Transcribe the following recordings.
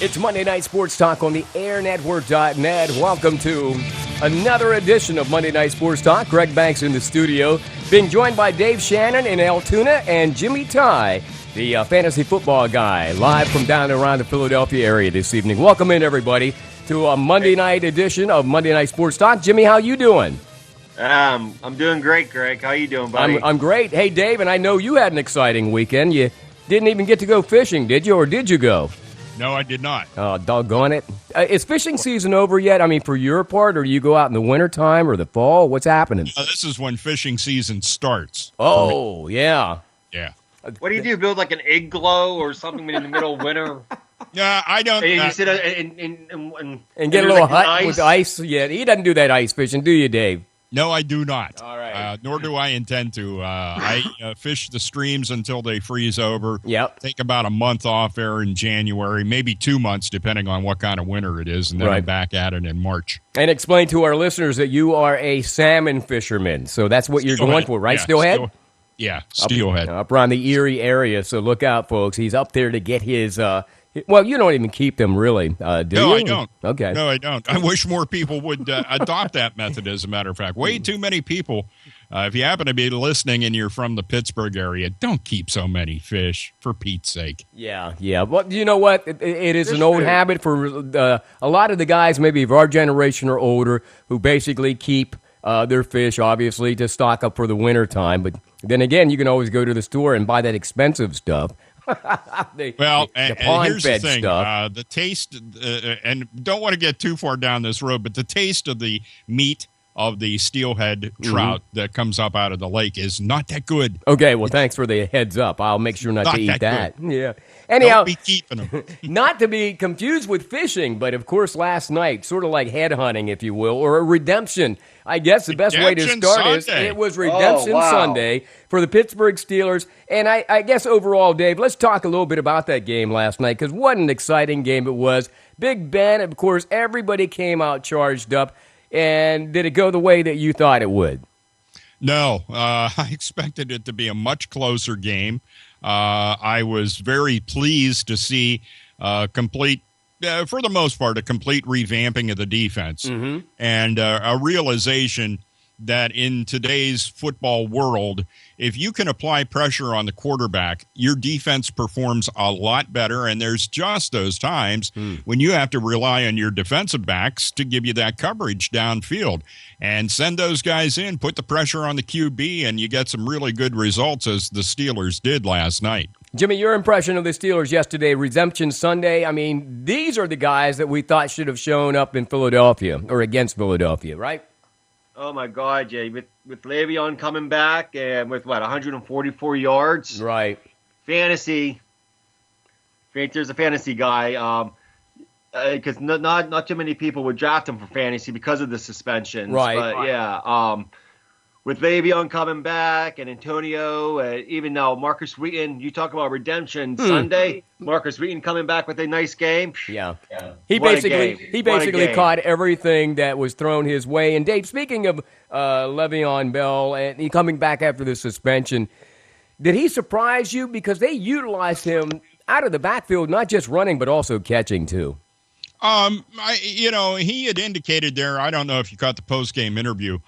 It's Monday Night Sports Talk on the airnetwork.net. Welcome to another edition of Monday Night Sports Talk. Greg Banks in the studio, being joined by Dave Shannon in Altoona and Jimmy Ty, the fantasy football guy, live from down around the Philadelphia area this evening. Welcome in, everybody, to a Monday night edition of Monday Night Sports Talk. Jimmy, how you doing? I'm doing great, Greg. How you doing, buddy? I'm great. Hey, Dave, and I know you had an exciting weekend. You didn't even get to go fishing, did you, or did you go? No, I did not. Oh, doggone it. Is fishing season over yet? I mean, for your part, or do you go out in the wintertime or the fall? What's happening? This is when fishing season starts. Oh, yeah. Yeah. What do you do? Build like an igloo or something in the middle of winter? Yeah, I don't. And you sit and get a little like hut with ice? Yeah, he doesn't do that ice fishing, do you, Dave? No, I do not. All right. Nor do I intend to. I fish the streams until they freeze over. Yep. Take about a month off there in January, maybe 2 months, depending on what kind of winter it is, and then I'm back at it in March. And explain to our listeners that you are a salmon fisherman. So that's what you're going for, right? Yeah, Steelhead? steelhead. Up around the Erie area, so look out, folks. He's up there to get his... well, you don't even keep them, really, do you? No, I don't. Okay. No, I don't. I wish more people would adopt that method, as a matter of fact. Way too many people. If you happen to be listening and you're from the Pittsburgh area, don't keep so many fish, for Pete's sake. Yeah. Well, you know what? It is an old habit for a lot of the guys, maybe of our generation or older, who basically keep their fish, obviously, to stock up for the winter time. But then again, you can always go to the store and buy that expensive stuff. And here's the thing, the taste, and don't want to get too far down this road, but the taste of the meat of the steelhead trout that comes up out of the lake is not that good. Okay, well, thanks for the heads up. I'll make sure not to eat that. Yeah. Anyhow, don't be keeping them. Not to be confused with fishing, but of course last night, sort of like headhunting, if you will, or a redemption. I guess the best way to start is it was Redemption Sunday for the Pittsburgh Steelers. And I guess overall, Dave, let's talk a little bit about that game last night, because what an exciting game it was. Big Ben, of course, everybody came out charged up. And did it go the way that you thought it would? No, I expected it to be a much closer game. I was very pleased to see complete, for the most part, a complete revamping of the defense and a realization that in today's football world, if you can apply pressure on the quarterback, your defense performs a lot better. And there's just those times when you have to rely on your defensive backs to give you that coverage downfield and send those guys in, put the pressure on the QB, and you get some really good results, as the Steelers did last night. Jimmy, your impression of the Steelers yesterday, Redemption Sunday, I mean, these are the guys that we thought should have shown up in Philadelphia or against Philadelphia, right? Oh, my God, Jay. With Le'Veon coming back and with, 144 yards? Right. Fantasy. There's a fantasy guy. Because not too many people would draft him for fantasy because of the suspensions. Right. But, yeah, with Le'Veon coming back and Antonio, even now Marcus Wheaton, you talk about Redemption Sunday. Marcus Wheaton coming back with a nice game. Yeah. He basically caught everything that was thrown his way. And Dave, speaking of Le'Veon Bell and he coming back after the suspension, did he surprise you? Because they utilized him out of the backfield, not just running, but also catching too. He had indicated there, I don't know if you caught the post-game interview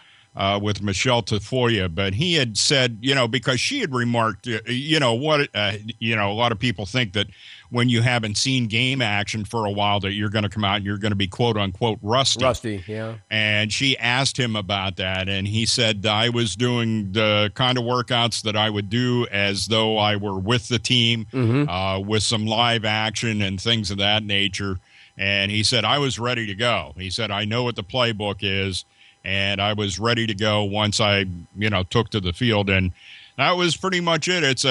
with Michelle Tafoya, but he had said, because she had remarked, a lot of people think that when you haven't seen game action for a while that you're going to come out and you're going to be quote unquote rusty. Rusty, yeah. And she asked him about that, and he said, I was doing the kind of workouts that I would do as though I were with the team, with some live action and things of that nature. And he said, I was ready to go. He said, I know what the playbook is. And I was ready to go once I, took to the field, and that was pretty much it. It's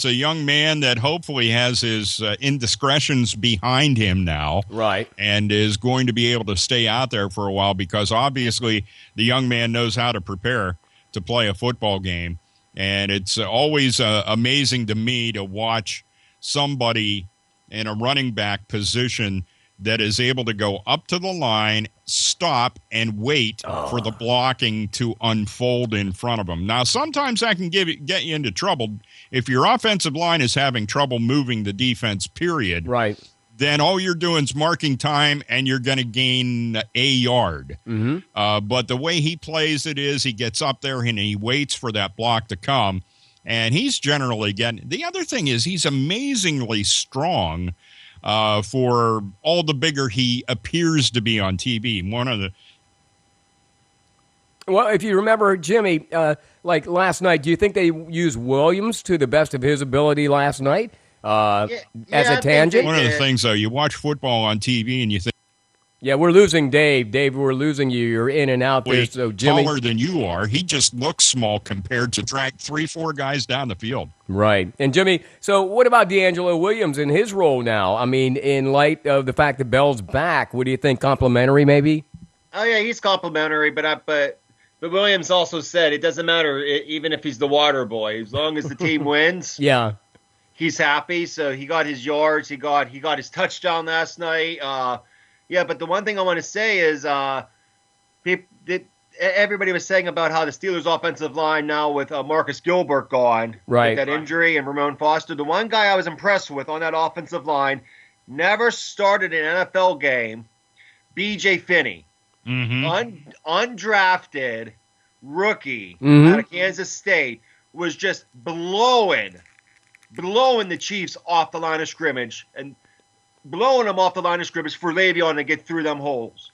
a young man that hopefully has his indiscretions behind him now, right? And is going to be able to stay out there for a while, because obviously the young man knows how to prepare to play a football game, and it's always amazing to me to watch somebody in a running back position that is able to go up to the line, stop, and wait for the blocking to unfold in front of them. Now, sometimes that can get you into trouble if your offensive line is having trouble moving the defense, period. Right. then all you're doing is marking time, and you're going to gain a yard. Mm-hmm. But the way he plays it is he gets up there and he waits for that block to come, and he's generally getting. The other thing is he's amazingly strong for all the bigger he appears to be on TV. Well, if you remember, Jimmy, like last night, do you think they used Williams to the best of his ability last night? As a tangent? One of the things, though, you watch football on TV and you think, yeah, we're losing Dave. Dave, we're losing you. You're in and out there. So Jimmy, taller than you are. He just looks small compared to drag 3-4 guys down the field. Right. And Jimmy, so what about D'Angelo Williams in his role now? I mean, in light of the fact that Bell's back, what do you think? Complimentary, maybe? Oh yeah, he's complimentary, but Williams also said it doesn't matter even if he's the water boy, as long as the team wins. Yeah. He's happy, so he got his yards. He got his touchdown last night. But the one thing I want to say is everybody was saying about how the Steelers' offensive line now with Marcus Gilbert gone, right, with that injury, and Ramon Foster. The one guy I was impressed with on that offensive line, never started an NFL game, B.J. Finney. Mm-hmm. Undrafted rookie out of Kansas State, was just blowing the Chiefs off the line of scrimmage and blowing them off the line of scrimmage for Le'Veon to get through them holes.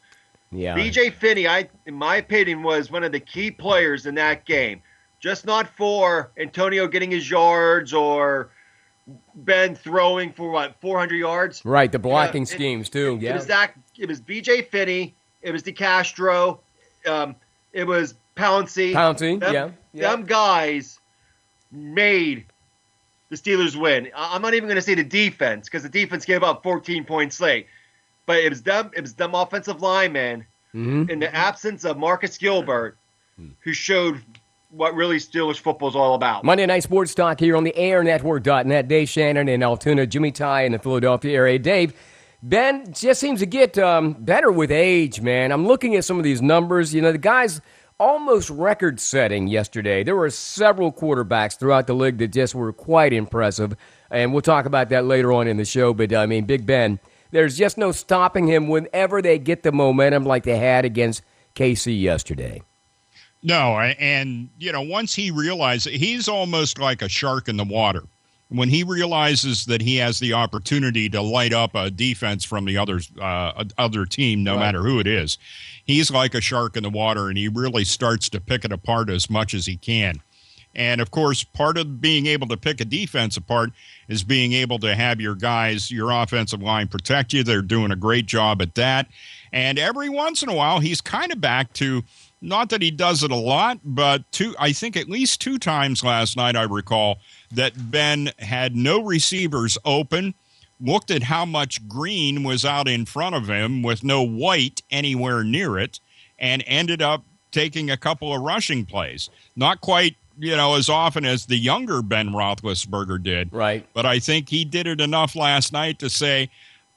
Yeah. B.J. Finney, in my opinion, was one of the key players in that game. Just not for Antonio getting his yards or Ben throwing for 400 yards. Right, the blocking schemes too. It was B.J. Finney. It was DeCastro. It was Pouncey. Them guys made the Steelers win. I'm not even going to say the defense, because the defense gave up 14 points late. But it was them offensive linemen in the absence of Marcus Gilbert who showed what really Steelers football is all about. Monday Night Sports Talk here on the AirNetwork.net. Dave Shannon in Altoona, Jimmy Ty in the Philadelphia area. Dave, Ben just seems to get better with age, man. I'm looking at some of these numbers. You know, the guy's almost record-setting yesterday. There were several quarterbacks throughout the league that just were quite impressive, and we'll talk about that later on in the show. But, I mean, Big Ben, there's just no stopping him whenever they get the momentum like they had against KC yesterday. No, and, you know, once he realizes, he's almost like a shark in the water. When he realizes that he has the opportunity to light up a defense from the other team, no matter who it is, he's like a shark in the water, and he really starts to pick it apart as much as he can. And, of course, part of being able to pick a defense apart is being able to have your guys, your offensive line, protect you. They're doing a great job at that. And every once in a while, he's kind of back to, not that he does it a lot, but I think at least 2 times last night, I recall, that Ben had no receivers open, looked at how much green was out in front of him with no white anywhere near it, and ended up taking a couple of rushing plays. Not quite, you know, as often as the younger Ben Roethlisberger did. Right. But I think he did it enough last night to say,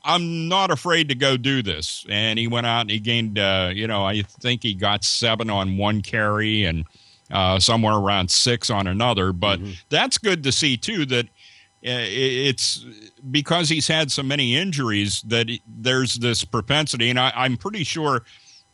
I'm not afraid to go do this. And he went out and he gained, I think he got 7 on one carry and somewhere around 6 on another. But that's good to see, too, that it's because he's had so many injuries that there's this propensity. And I'm pretty sure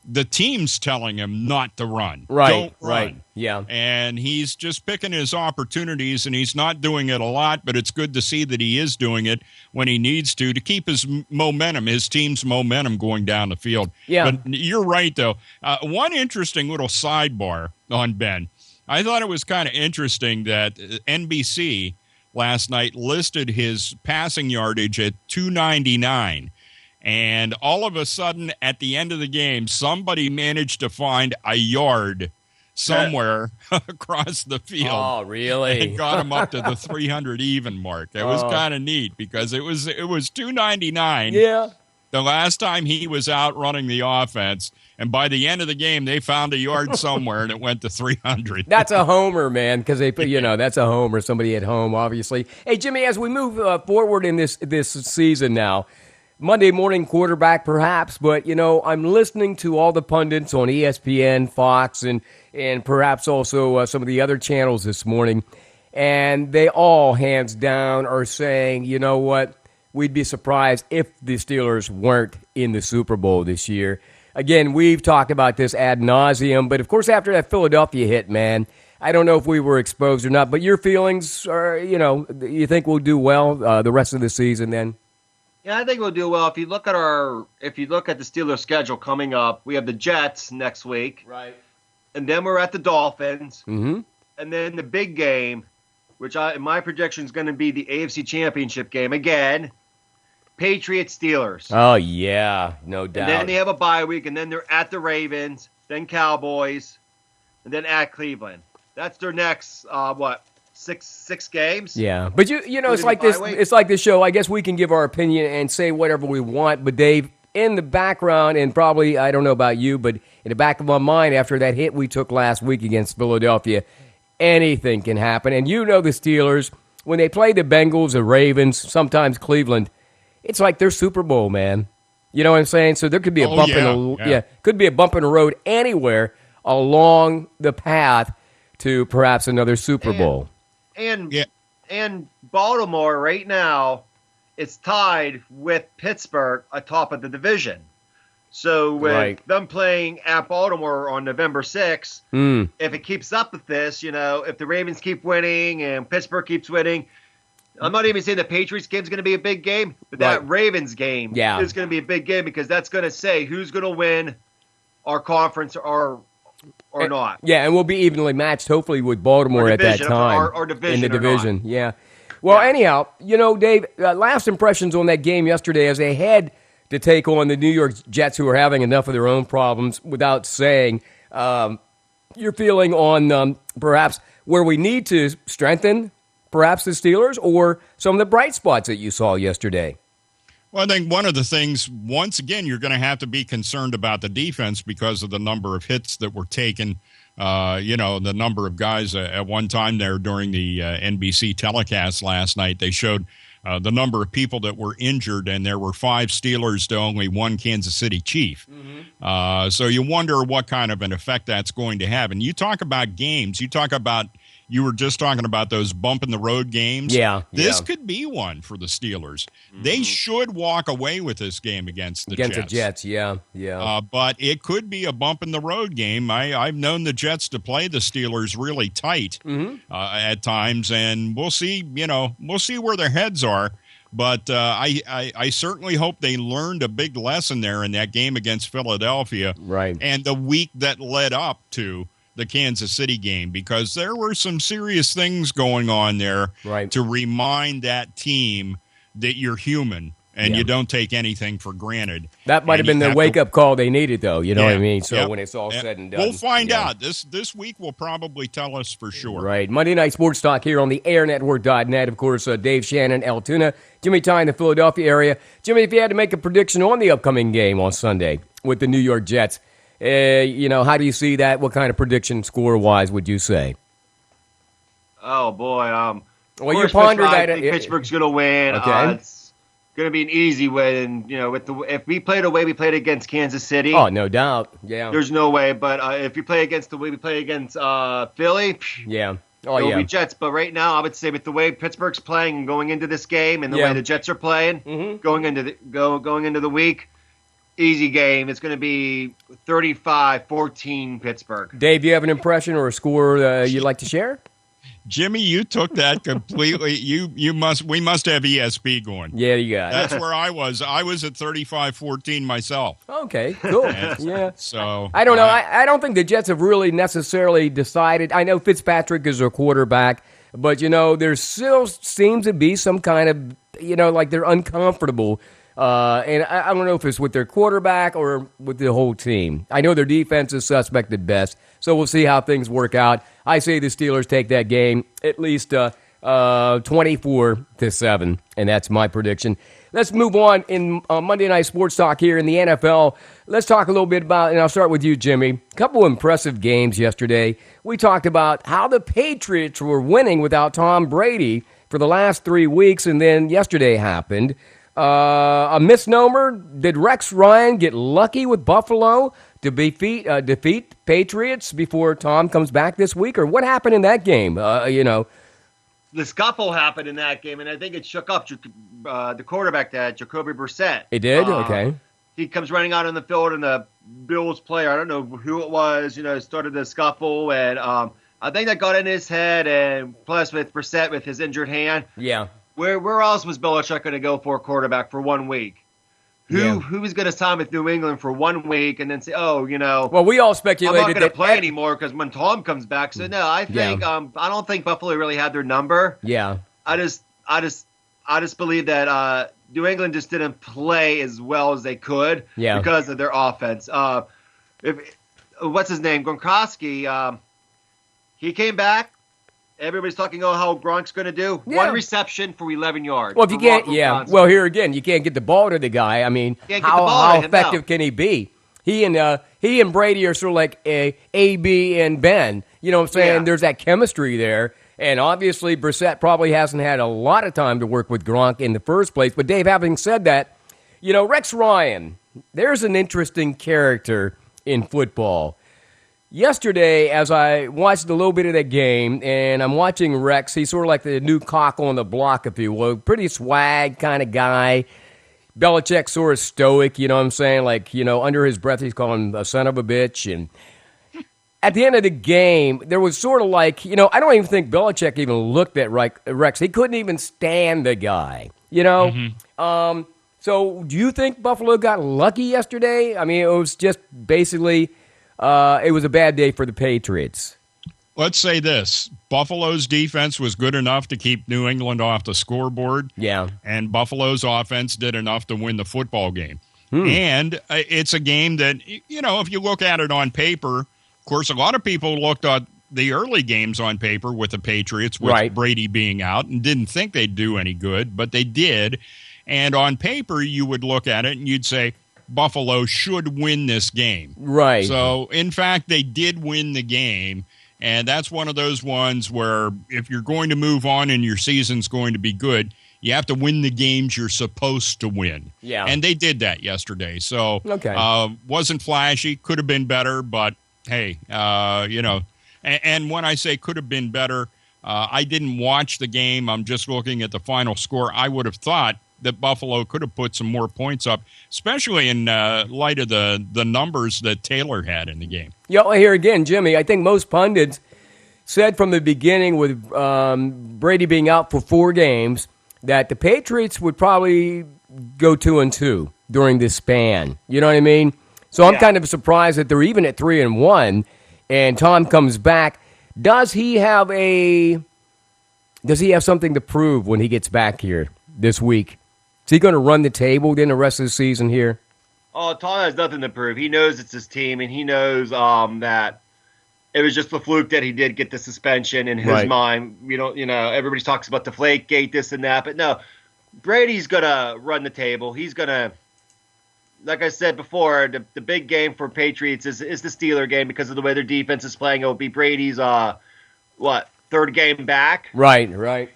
the team's telling him not to run. Right, Don't run. right, yeah. And he's just picking his opportunities, and he's not doing it a lot, but it's good to see that he is doing it when he needs to keep his momentum, his team's momentum going down the field. Yeah. But you're right, though. One interesting little sidebar on Ben. I thought it was kind of interesting that NBC last night listed his passing yardage at 299. And all of a sudden, at the end of the game, somebody managed to find a yard somewhere across the field. Oh, really? And got him up to the 300 even mark. It was kind of neat because it was 299. Yeah. The last time he was out running the offense, and by the end of the game, they found a yard somewhere, and it went to 300. That's a homer, man, because they put, that's a homer. Somebody at home, obviously. Hey, Jimmy, as we move forward in this season now, Monday morning quarterback, perhaps, but, I'm listening to all the pundits on ESPN, Fox, and perhaps also some of the other channels this morning, and they all, hands down, are saying, you know what, we'd be surprised if the Steelers weren't in the Super Bowl this year. Again, we've talked about this ad nauseum, but of course after that Philadelphia hit, man, I don't know if we were exposed or not, but your feelings are, you think we'll do well the rest of the season then? Yeah, I think we'll do well. If you look at the Steelers schedule coming up, we have the Jets next week. Right. And then we're at the Dolphins. Mm-hmm. And then the big game, which in my prediction is going to be the AFC Championship game again, Patriots-Steelers. Oh, yeah, no doubt. And then they have a bye week, and then they're at the Ravens, then Cowboys, and then at Cleveland. That's their next, six games? Yeah, but it's like this. It's like this show. I guess we can give our opinion and say whatever we want, but Dave, in the background, and probably, I don't know about you, but in the back of my mind after that hit we took last week against Philadelphia, anything can happen. And the Steelers, when they play the Bengals, the Ravens, sometimes Cleveland, it's like their Super Bowl, man. You know what I'm saying? So there could be a bump could be a bump in the road anywhere along the path to perhaps another Super Bowl. And Baltimore right now is tied with Pittsburgh atop of the division. So with them playing at Baltimore on November 6th, if it keeps up with this, if the Ravens keep winning and Pittsburgh keeps winning, I'm not even saying the Patriots game is going to be a big game, but that Ravens game is going to be a big game because that's going to say who's going to win our conference or not. Yeah, and we'll be evenly matched, hopefully, with Baltimore at that time. Our division in the division, yeah. Well, anyhow, Dave, last impressions on that game yesterday as they had to take on the New York Jets, who are having enough of their own problems, without saying your feeling on perhaps where we need to strengthen perhaps the Steelers or some of the bright spots that you saw yesterday. Well, I think one of the things, once again, you're going to have to be concerned about the defense because of the number of hits that were taken. The number of guys at one time there during the NBC telecast last night, they showed the number of people that were injured, and there were 5 Steelers to only 1 Kansas City Chief. Mm-hmm. So you wonder what kind of an effect that's going to have. And you talk about games, you were just talking about those bump in the road games. Yeah. This could be one for the Steelers. Mm-hmm. They should walk away with this game against the Jets. Against the Jets, yeah. But it could be a bump in the road game. I've known the Jets to play the Steelers really tight at times, and we'll see, where their heads are. But I certainly hope they learned a big lesson there in that game against Philadelphia. Right. And the week that led up to the Kansas City game, because there were some serious things going on there to remind that team that you're human and you don't take anything for granted. That might have been the wake-up call they needed, though. You know what I mean? So when it's all said and done. We'll find out. This week will probably tell us for sure. Right. Monday Night Sports Talk here on the AirNetwork.net. Of course, Dave Shannon, Altoona, Jimmy Ty in the Philadelphia area. Jimmy, if you had to make a prediction on the upcoming game on Sunday with the New York Jets, how do you see that? What kind of prediction score-wise would you say? Oh, boy. Well, you pondered that. I think Pittsburgh's going to win. Okay. It's going to be an easy win. If we played the way we played against Kansas City. Oh, no doubt. Yeah. There's no way. But if you play against the way we play against Philly. Yeah. It'll be Jets. But right now, I would say with the way Pittsburgh's playing and going into this game and the way the Jets are playing, going into the week, easy game. It's going to be 35-14 Pittsburgh. Dave, do you have an impression or a score you'd like to share? Jimmy, you took that completely. We must have ESP going. Yeah, you got it. That's where I was. I was at 35-14 myself. Okay, cool. Yeah. So I don't know. I don't think the Jets have really necessarily decided. I know Fitzpatrick is their quarterback, but there still seems to be some kind of like they're uncomfortable. And I don't know if it's with their quarterback or with the whole team. I know their defense is suspect at best, so we'll see how things work out. I say the Steelers take that game at least 24-7, and that's my prediction. Let's move on in Monday Night Sports Talk here in the NFL. Let's talk a little bit about, and I'll start with you, Jimmy. A couple of impressive games yesterday. We talked about how the Patriots were winning without Tom Brady for the last 3 weeks, and then yesterday happened. A misnomer. Did Rex Ryan get lucky with Buffalo to defeat Patriots before Tom comes back this week? Or what happened in that game? the scuffle happened in that game, and I think it shook up the quarterback, that Jacoby Brissett. It did? Okay. He comes running out on the field, and the Bills player, I don't know who it was, started the scuffle, and I think that got in his head, and plus with Brissett with his injured hand. Yeah. Where else was Belichick going to go for a quarterback for 1 week? Who was going to sign with New England for 1 week and then say, well, we all speculated I'm not going to play anymore because when Tom comes back. So no, I think I don't think Buffalo really had their number. Yeah. I just believe that New England just didn't play as well as they could because of their offense. What's his name? Gronkowski. He came back. Everybody's talking about how Gronk's going to do. Yeah. 1 reception for 11 yards. Well, if you can't, well, here again, you can't get the ball to the guy. I mean, how effective can he be? He and Brady are sort of like A.B. and Ben. You know what I'm saying? Yeah. There's that chemistry there. And obviously, Brissett probably hasn't had a lot of time to work with Gronk in the first place. But, Dave, having said that, Rex Ryan, there's an interesting character in football. Yesterday, as I watched a little bit of that game, and I'm watching Rex, he's sort of like the new cock on the block, if you will. Pretty swag kind of guy. Belichick sort of stoic, you know what I'm saying? Like, under his breath, he's calling him a son of a bitch. And at the end of the game, there was sort of like, I don't even think Belichick even looked at Rex. He couldn't even stand the guy, Mm-hmm. So do you think Buffalo got lucky yesterday? I mean, it was just basically... it was a bad day for the Patriots. Let's say this. Buffalo's defense was good enough to keep New England off the scoreboard. Yeah. And Buffalo's offense did enough to win the football game. And it's a game that, if you look at it on paper, of course, a lot of people looked at the early games on paper with the Patriots, with Brady being out, and didn't think they'd do any good, but they did. And on paper, you would look at it and you'd say, Buffalo should win this game. Right. So, in fact, they did win the game, and that's one of those ones where if you're going to move on and your season's going to be good, you have to win the games you're supposed to win. Yeah. And they did that yesterday. So, wasn't flashy, could have been better, but, hey, and when I say could have been better, I didn't watch the game. I'm just looking at the final score. I would have thought that Buffalo could have put some more points up, especially in light of the numbers that Taylor had in the game. Yeah, here again, Jimmy, I think most pundits said from the beginning with Brady being out for 4 games that the Patriots would probably go 2-2 during this span. You know what I mean? So I'm kind of surprised that they're even at 3-1, and Tom comes back. Does he have something to prove when he gets back here this week? Is he going to run the table then the rest of the season here? Oh, Tom has nothing to prove. He knows it's his team, and he knows that it was just a fluke that he did get the suspension in his mind. Everybody talks about Deflategate, this and that, but no, Brady's going to run the table. He's going to, like I said before, the big game for Patriots is the Steeler game because of the way their defense is playing. It will be Brady's, 3rd game back? Right.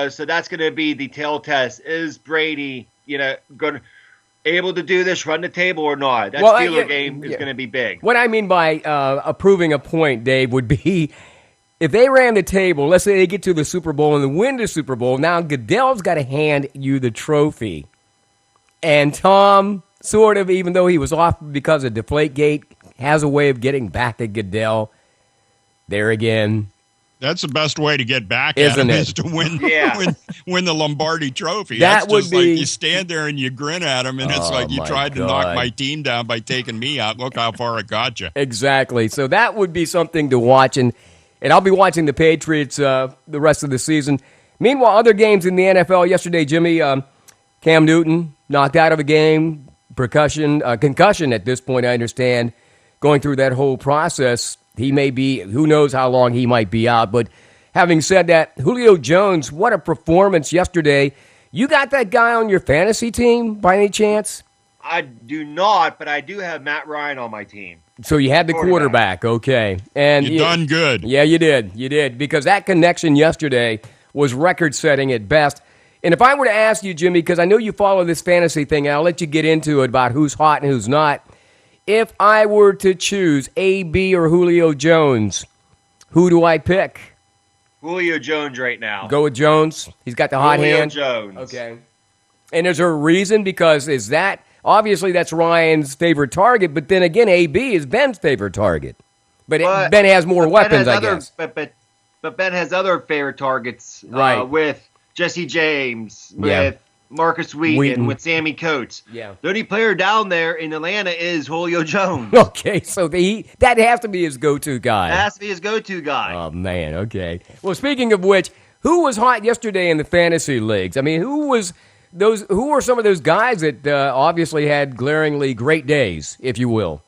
So that's going to be the tail test. Is Brady, able to do this, run the table or not? That Steeler game is going to be big. What I mean by approving a point, Dave, would be if they ran the table, let's say they get to the Super Bowl and win the Super Bowl, now Goodell's got to hand you the trophy. And Tom, sort of, even though he was off because of Deflategate, has a way of getting back at Goodell. There again. That's the best way to get back at him is to win the Lombardi Trophy. That That's would just be... like you stand there and you grin at him, and it's like you tried to knock my team down by taking me out. Look how far it got you. Exactly. So that would be something to watch, and I'll be watching the Patriots the rest of the season. Meanwhile, other games in the NFL yesterday, Jimmy, Cam Newton knocked out of a game, concussion at this point, I understand, going through that whole process. He may be, who knows how long he might be out. But having said that, Julio Jones, what a performance yesterday. You got that guy on your fantasy team by any chance? I do not, but I do have Matt Ryan on my team. So you had the quarterback, okay. And you done good. Yeah, you did. Because that connection yesterday was record-setting at best. And if I were to ask you, Jimmy, because I know you follow this fantasy thing, and I'll let you get into it about who's hot and who's not. If I were to choose A.B. or Julio Jones, who do I pick? Julio Jones right now. Go with Jones. He's got the hot hand. Jones. Okay. And is there a reason? Because is that obviously that's Ryan's favorite target, but then again, AB is Ben's favorite target. But Ben has more weapons, I guess. But Ben has other favorite targets, right? With Jesse James, with Marcus Wheaton, with Sammy Coates. Yeah. The only player down there in Atlanta is Julio Jones. Okay, so that has to be his go-to guy. That has to be his go-to guy. Oh, man, okay. Well, speaking of which, who was hot yesterday in the fantasy leagues? I mean, who were some of those guys that obviously had glaringly great days, if you will?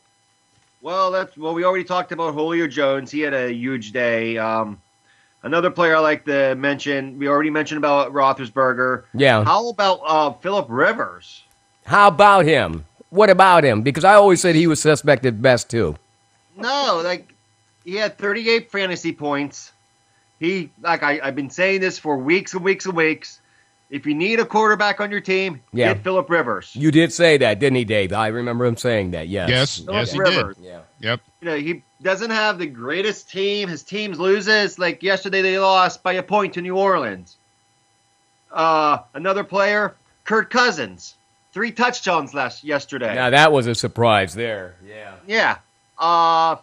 Well, we already talked about Julio Jones. He had a huge day. Another player I like to mention, we already mentioned about Roethlisberger. Yeah. How about Phillip Rivers? How about him? What about him? Because I always said he was suspect at best, too. No, he had 38 fantasy points. I've been saying this for weeks and weeks and weeks. If you need a quarterback on your team, get Phillip Rivers. You did say that, didn't he, Dave? I remember him saying that, yes. Yes, he did. Yeah. Yep. He doesn't have the greatest team. His team loses. Like yesterday, they lost by a point to New Orleans. Another player, Kirk Cousins, 3 touchdowns yesterday. Now, that was a surprise there. Yeah. Yeah.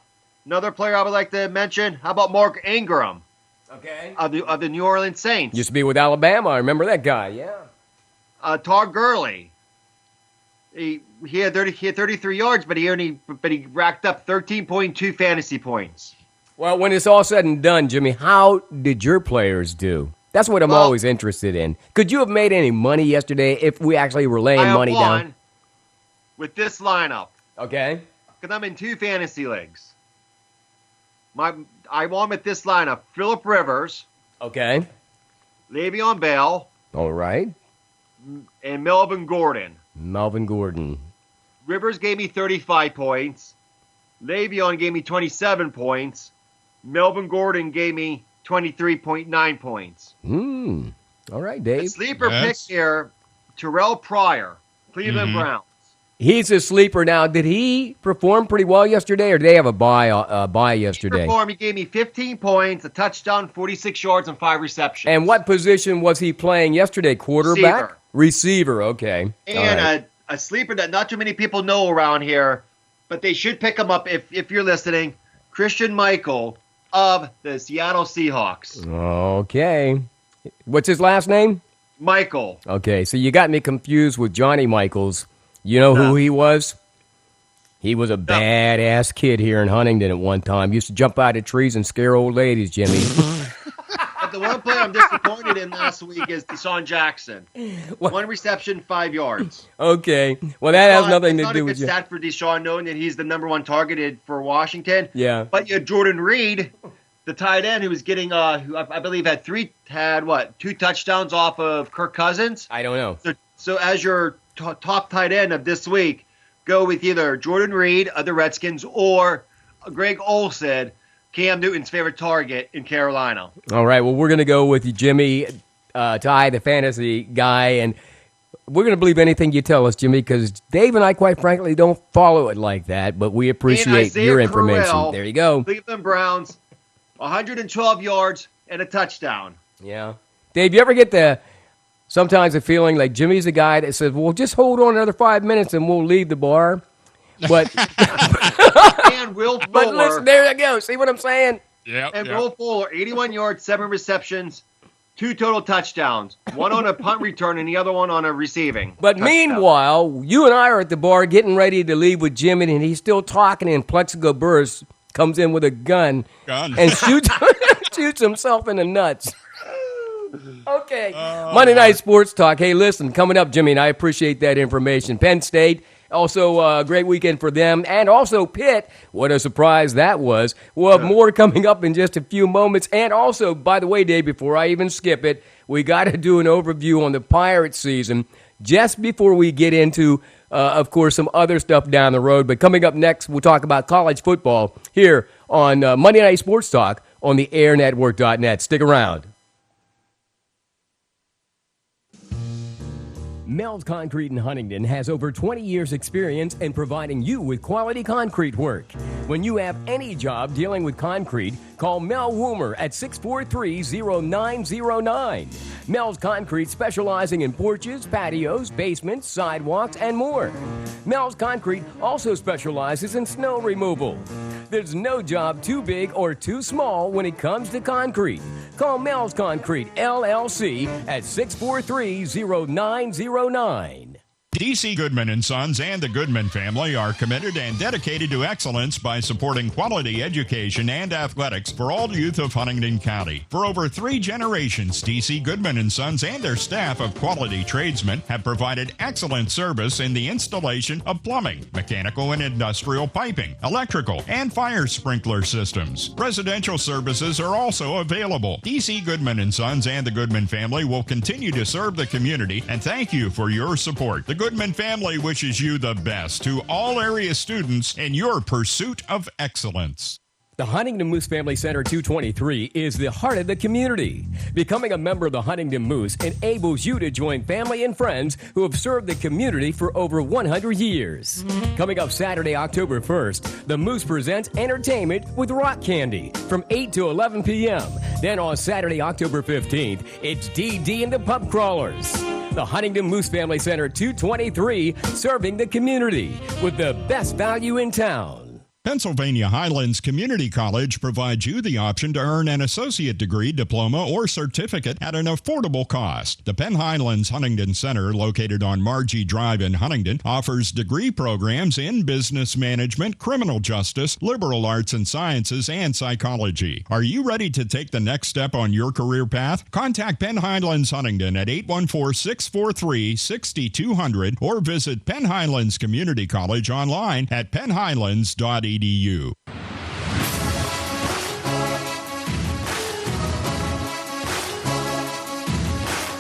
Another player I would like to mention, how about Mark Ingram? Okay. Of the New Orleans Saints. Used to be with Alabama. I remember that guy, yeah. Todd Gurley. He had 33 yards, but he racked up 13.2 fantasy points. Well, when it's all said and done, Jimmy, how did your players do? That's what I'm always interested in. Could you have made any money yesterday if we actually were laying money down? With this lineup. Okay. Because I'm in 2 fantasy leagues. I won with this lineup. Phillip Rivers. Okay. Le'Veon Bell. All right. And Melvin Gordon. Rivers gave me 35 points. Le'Veon gave me 27 points. Melvin Gordon gave me 23.9 points. All right, Dave. The sleeper pick here, Terrell Pryor, Cleveland Browns. He's a sleeper now. Did he perform pretty well yesterday, or did they have a bye yesterday? He gave me 15 points, a touchdown, 46 yards, and 5 receptions. And what position was he playing yesterday? Quarterback? Receiver, okay. And a sleeper that not too many people know around here, but they should pick him up if you're listening, Christian Michael of the Seattle Seahawks. Okay. What's his last name? Michael. Okay, so you got me confused with Johnny Michaels. You know who he was? He was a badass kid here in Huntington at one time. Used to jump out of trees and scare old ladies, Jimmy. But the one player I'm disappointed in last week is Deshaun Jackson. 1 reception, 5 yards. Okay. Well, that has nothing to do with you. It's not a good stat for Deshaun, knowing that he's the number 1 targeted for Washington. Yeah. But you had Jordan Reed, the tight end, who was getting, who I believe had 2 touchdowns off of Kirk Cousins? I don't know. So as your top tight end of this week, go with either Jordan Reed of the Redskins or Greg Olsen, Cam Newton's favorite target in Carolina. All right, well, we're going to go with you, Jimmy, Ty, the fantasy guy, and we're going to believe anything you tell us, Jimmy, because Dave and I, quite frankly, don't follow it like that, but we appreciate your information. Correll, there you go. Cleveland Browns, 112 yards and a touchdown. Yeah. Dave, you ever get sometimes a feeling like Jimmy's the guy that says, well, just hold on another 5 minutes and we'll leave the bar? But and Will Fuller. But listen, there you go. See what I'm saying? Yeah. And Will Fuller, 81 yards, 7 receptions, 2 total touchdowns. 1 on a punt return and the other one on a receiving. But meanwhile, you and I are at the bar getting ready to leave with Jimmy, and he's still talking, and Plexico Burris comes in with a gun. and shoots himself in the nuts. Okay. Monday Night Sports Talk. Hey, listen, coming up, Jimmy, and I appreciate that information. Penn State, also a great weekend for them. And also Pitt, what a surprise that was. We'll have more coming up in just a few moments. And also, by the way, Dave, before I even skip it, we got to do an overview on the Pirates season just before we get into, of course, some other stuff down the road. But coming up next, we'll talk about college football here on Monday Night Sports Talk on the airnetwork.net. Stick around. Mel's Concrete in Huntington has over 20 years experience in providing you with quality concrete work. When you have any job dealing with concrete, call Mel Woomer at 643-0909. Mel's Concrete specializing in porches, patios, basements, sidewalks, and more. Mel's Concrete also specializes in snow removal. There's no job too big or too small when it comes to concrete. Call Mel's Concrete, LLC at 643-0909. DC Goodman & Sons and the Goodman family are committed and dedicated to excellence by supporting quality education and athletics for all youth of Huntington County. For over 3 generations, DC Goodman & Sons and their staff of quality tradesmen have provided excellent service in the installation of plumbing, mechanical and industrial piping, electrical, and fire sprinkler systems. Residential services are also available. DC Goodman & Sons and the Goodman family will continue to serve the community, and thank you for your support. The Goodman family wishes you the best to all area students in your pursuit of excellence. The Huntington Moose Family Center 223 is the heart of the community. Becoming a member of the Huntington Moose enables you to join family and friends who have served the community for over 100 years. Coming up Saturday, October 1st, the Moose presents entertainment with rock candy from 8 to 11 p.m. Then on Saturday, October 15th, it's DD and the Pub Crawlers. The Huntington Moose Family Center 223, serving the community with the best value in town. Pennsylvania Highlands Community College provides you the option to earn an associate degree, diploma, or certificate at an affordable cost. The Penn Highlands Huntington Center, located on Margie Drive in Huntington, offers degree programs in business management, criminal justice, liberal arts and sciences, and psychology. Are you ready to take the next step on your career path? Contact Penn Highlands Huntington at 814-643-6200 or visit Penn Highlands Community College online at pennhighlands.edu.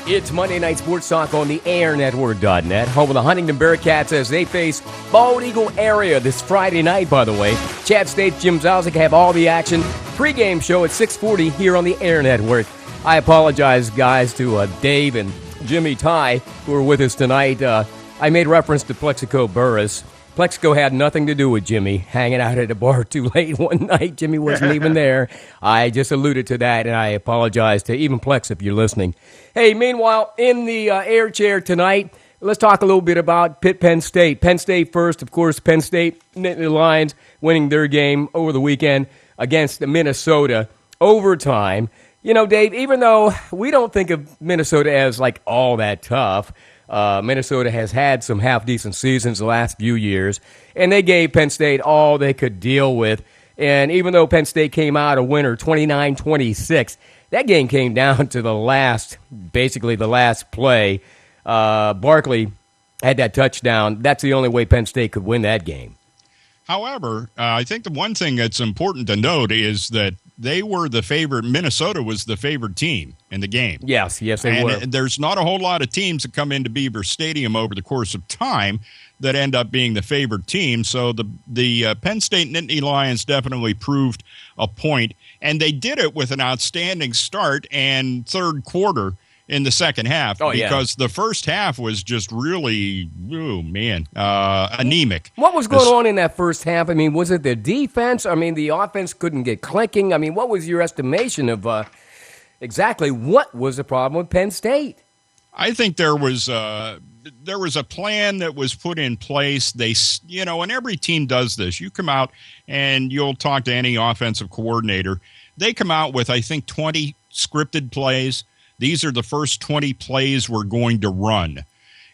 It's Monday Night Sports Talk on the AirNetwork.net, home of the Huntington Bearcats as they face Bald Eagle area this Friday night, by the way. Chad State's Jim Zalzik have all the action. Pre-game show at 6:40 here on the Air Network. I apologize, guys, to Dave and Jimmy Ty, who are with us tonight. I made reference to Plexico Burris. Plexico had nothing to do with Jimmy hanging out at a bar too late one night. Jimmy wasn't even there. I just alluded to that, and I apologize to even Plex if you're listening. Hey, meanwhile, in the air chair tonight, let's talk a little bit about Pitt-Penn State. Penn State first, of course. Penn State, the Lions, winning their game over the weekend against Minnesota. Overtime. You know, Dave, even though we don't think of Minnesota as, like, all that tough, Minnesota has had some half-decent seasons the last few years, and they gave Penn State all they could deal with. And even though Penn State came out a winner 29-26, that game came down to the last play. Barkley had that touchdown. That's the only way Penn State could win that game. However, I think the one thing that's important to note is that they were the favorite. Minnesota was the favored team in the game. Yes, they were. And there's not a whole lot of teams that come into Beaver Stadium over the course of time that end up being the favored team. So the Penn State Nittany Lions definitely proved a point, and they did it with an outstanding start and third quarter in the second half, because the first half was just really, anemic. What was going on in that first half? I mean, was it the defense? I mean, the offense couldn't get clicking. I mean, what was your estimation of exactly what was the problem with Penn State? I think there was a plan that was put in place. They, and every team does this. You come out and you'll talk to any offensive coordinator. They come out with, I think, 20 scripted plays. These are the first 20 plays we're going to run.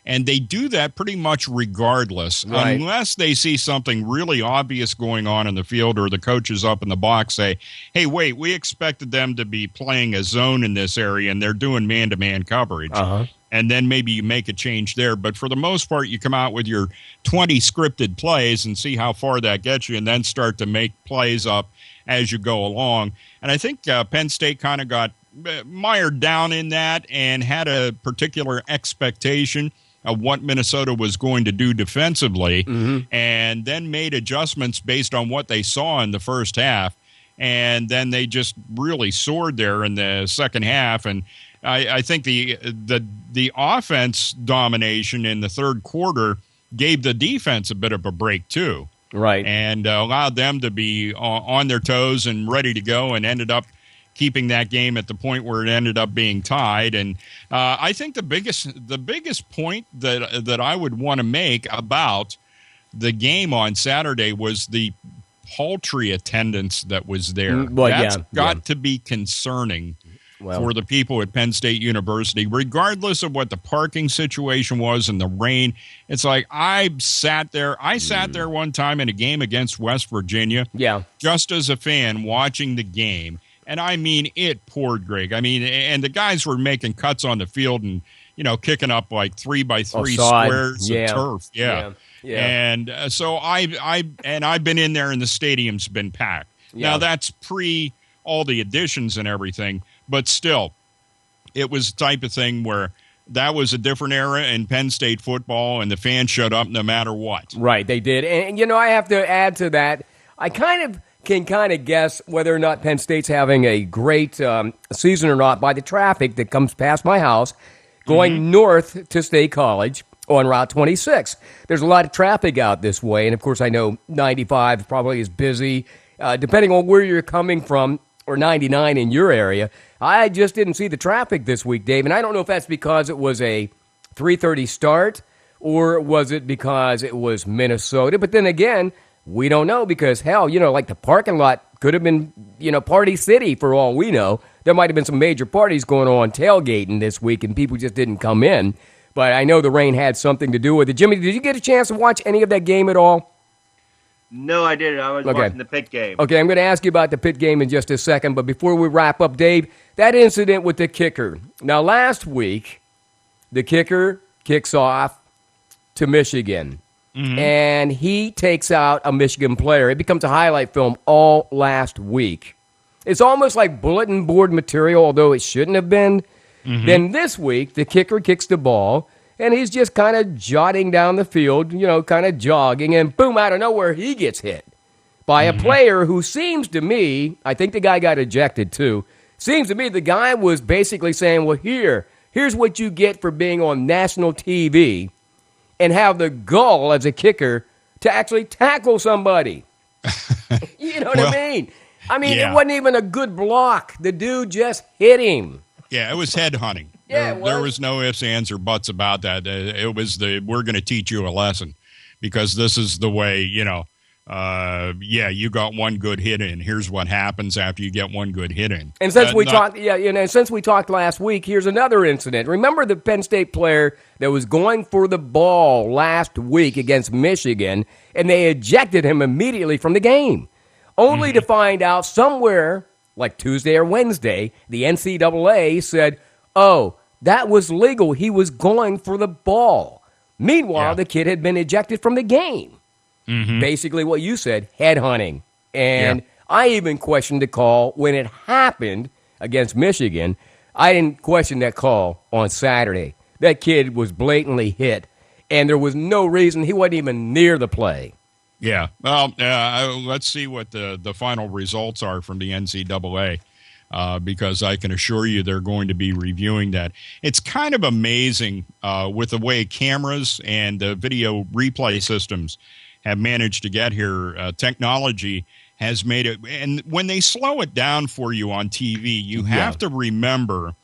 And they do that pretty much regardless, right, unless they see something really obvious going on in the field or the coaches up in the box say, hey, wait, we expected them to be playing a zone in this area, and they're doing man-to-man coverage. Uh-huh. And then maybe you make a change there. But for the most part, you come out with your 20 scripted plays and see how far that gets you, and then start to make plays up as you go along. And I think Penn State kind of got mired down in that and had a particular expectation of what Minnesota was going to do defensively, and then made adjustments based on what they saw in the first half. And then they just really soared there in the second half. And I think the offense domination in the third quarter gave the defense a bit of a break too. Right. And allowed them to be on their toes and ready to go, and ended up keeping that game at the point where it ended up being tied. And I think the biggest point that I would want to make about the game on Saturday was the paltry attendance that was there. That's got to be concerning for the people at Penn State University, regardless of what the parking situation was and the rain. It's like I sat there one time in a game against West Virginia, just as a fan watching the game. And I mean, it poured, Greg. I mean, and the guys were making cuts on the field and, kicking up like 3x3 squares of turf. Yeah. And so I've been in there and the stadium's been packed. Now that's pre all the additions and everything, but still, it was the type of thing where that was a different era in Penn State football, and the fans showed up no matter what. Right, they did. And, I have to add to that, I can guess whether or not Penn State's having a great season or not by the traffic that comes past my house going north to State College on Route 26. There's a lot of traffic out this way, and, of course, I know 95 probably is busy. Depending on where you're coming from, or 99 in your area, I just didn't see the traffic this week, Dave, and I don't know if that's because it was a 3:30 start or was it because it was Minnesota, but then again, we don't know because, hell, like the parking lot could have been, Party City for all we know. There might have been some major parties going on tailgating this week and people just didn't come in, but I know the rain had something to do with it. Jimmy, did you get a chance to watch any of that game at all? No, I didn't. I was watching the Pitt game. Okay, I'm going to ask you about the Pitt game in just a second, but before we wrap up, Dave, that incident with the kicker. Now, last week, the kicker kicks off to Michigan, and he takes out a Michigan player. It becomes a highlight film all last week. It's almost like bulletin board material, although it shouldn't have been. Then this week, the kicker kicks the ball, and he's just kind of jotting down the field, kind of jogging, and boom, out of nowhere, he gets hit by a player who seems to me, I think the guy got ejected too, seems to me the guy was basically saying, well, here's what you get for being on national TV and have the gall as a kicker to actually tackle somebody. You know what I mean? It wasn't even a good block. The dude just hit him. Yeah, it was head hunting. There was no ifs, ands, or buts about that. It was we're going to teach you a lesson because this is the way, you got one good hit in. Here's what happens after you get one good hit in. And since since we talked last week, here's another incident. Remember the Penn State player that was going for the ball last week against Michigan, and they ejected him immediately from the game, only to find out somewhere like Tuesday or Wednesday, the NCAA said, oh, that was legal. He was going for the ball. Meanwhile, the kid had been ejected from the game. Basically what you said, headhunting. And I even questioned the call when it happened against Michigan. I didn't question that call on Saturday. That kid was blatantly hit, and there was no reason. He wasn't even near the play. Yeah. Well, let's see what the final results are from the NCAA. Because I can assure you they're going to be reviewing that. It's kind of amazing with the way cameras and video replay systems have managed to get here. Technology has made it. And when they slow it down for you on TV, you have to remember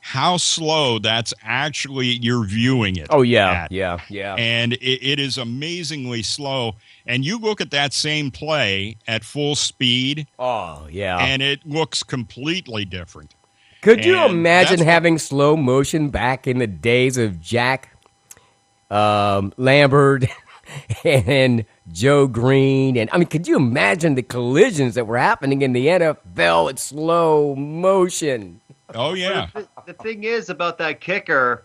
how slow that's actually you're viewing it. Oh, yeah. And it is amazingly slow. And you look at that same play at full speed. Oh, yeah. And it looks completely different. Could you imagine having slow motion back in the days of Jack Lambert and Joe Green? And could you imagine the collisions that were happening in the NFL at slow motion? Oh, yeah. The thing is about that kicker,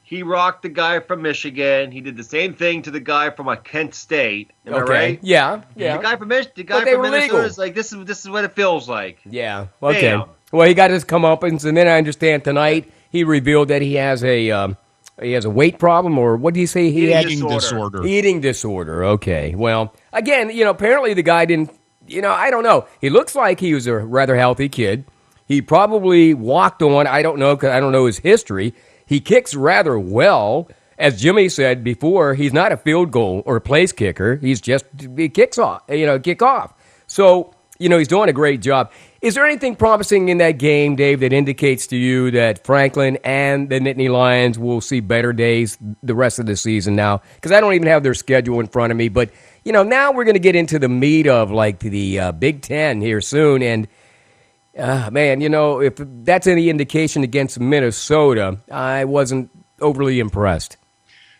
he rocked the guy from Michigan. He did the same thing to the guy from Kent State. Am I right? Yeah. The guy from Minnesota is like, this is what it feels like. Yeah. Okay. Damn. Well, he got his comeuppance, and then I understand tonight he revealed that he has a weight problem, or what do you say he had? Eating disorder. Okay. Well, again, apparently the guy didn't. I don't know. He looks like he was a rather healthy kid. He probably walked on. I don't know because I don't know his history. He kicks rather well. As Jimmy said before, he's not a field goal or place kicker. He kicks off, kick off. So, he's doing a great job. Is there anything promising in that game, Dave, that indicates to you that Franklin and the Nittany Lions will see better days the rest of the season now? Because I don't even have their schedule in front of me. But, now we're going to get into the meat of, the Big Ten here soon. And, man, if that's any indication against Minnesota, I wasn't overly impressed.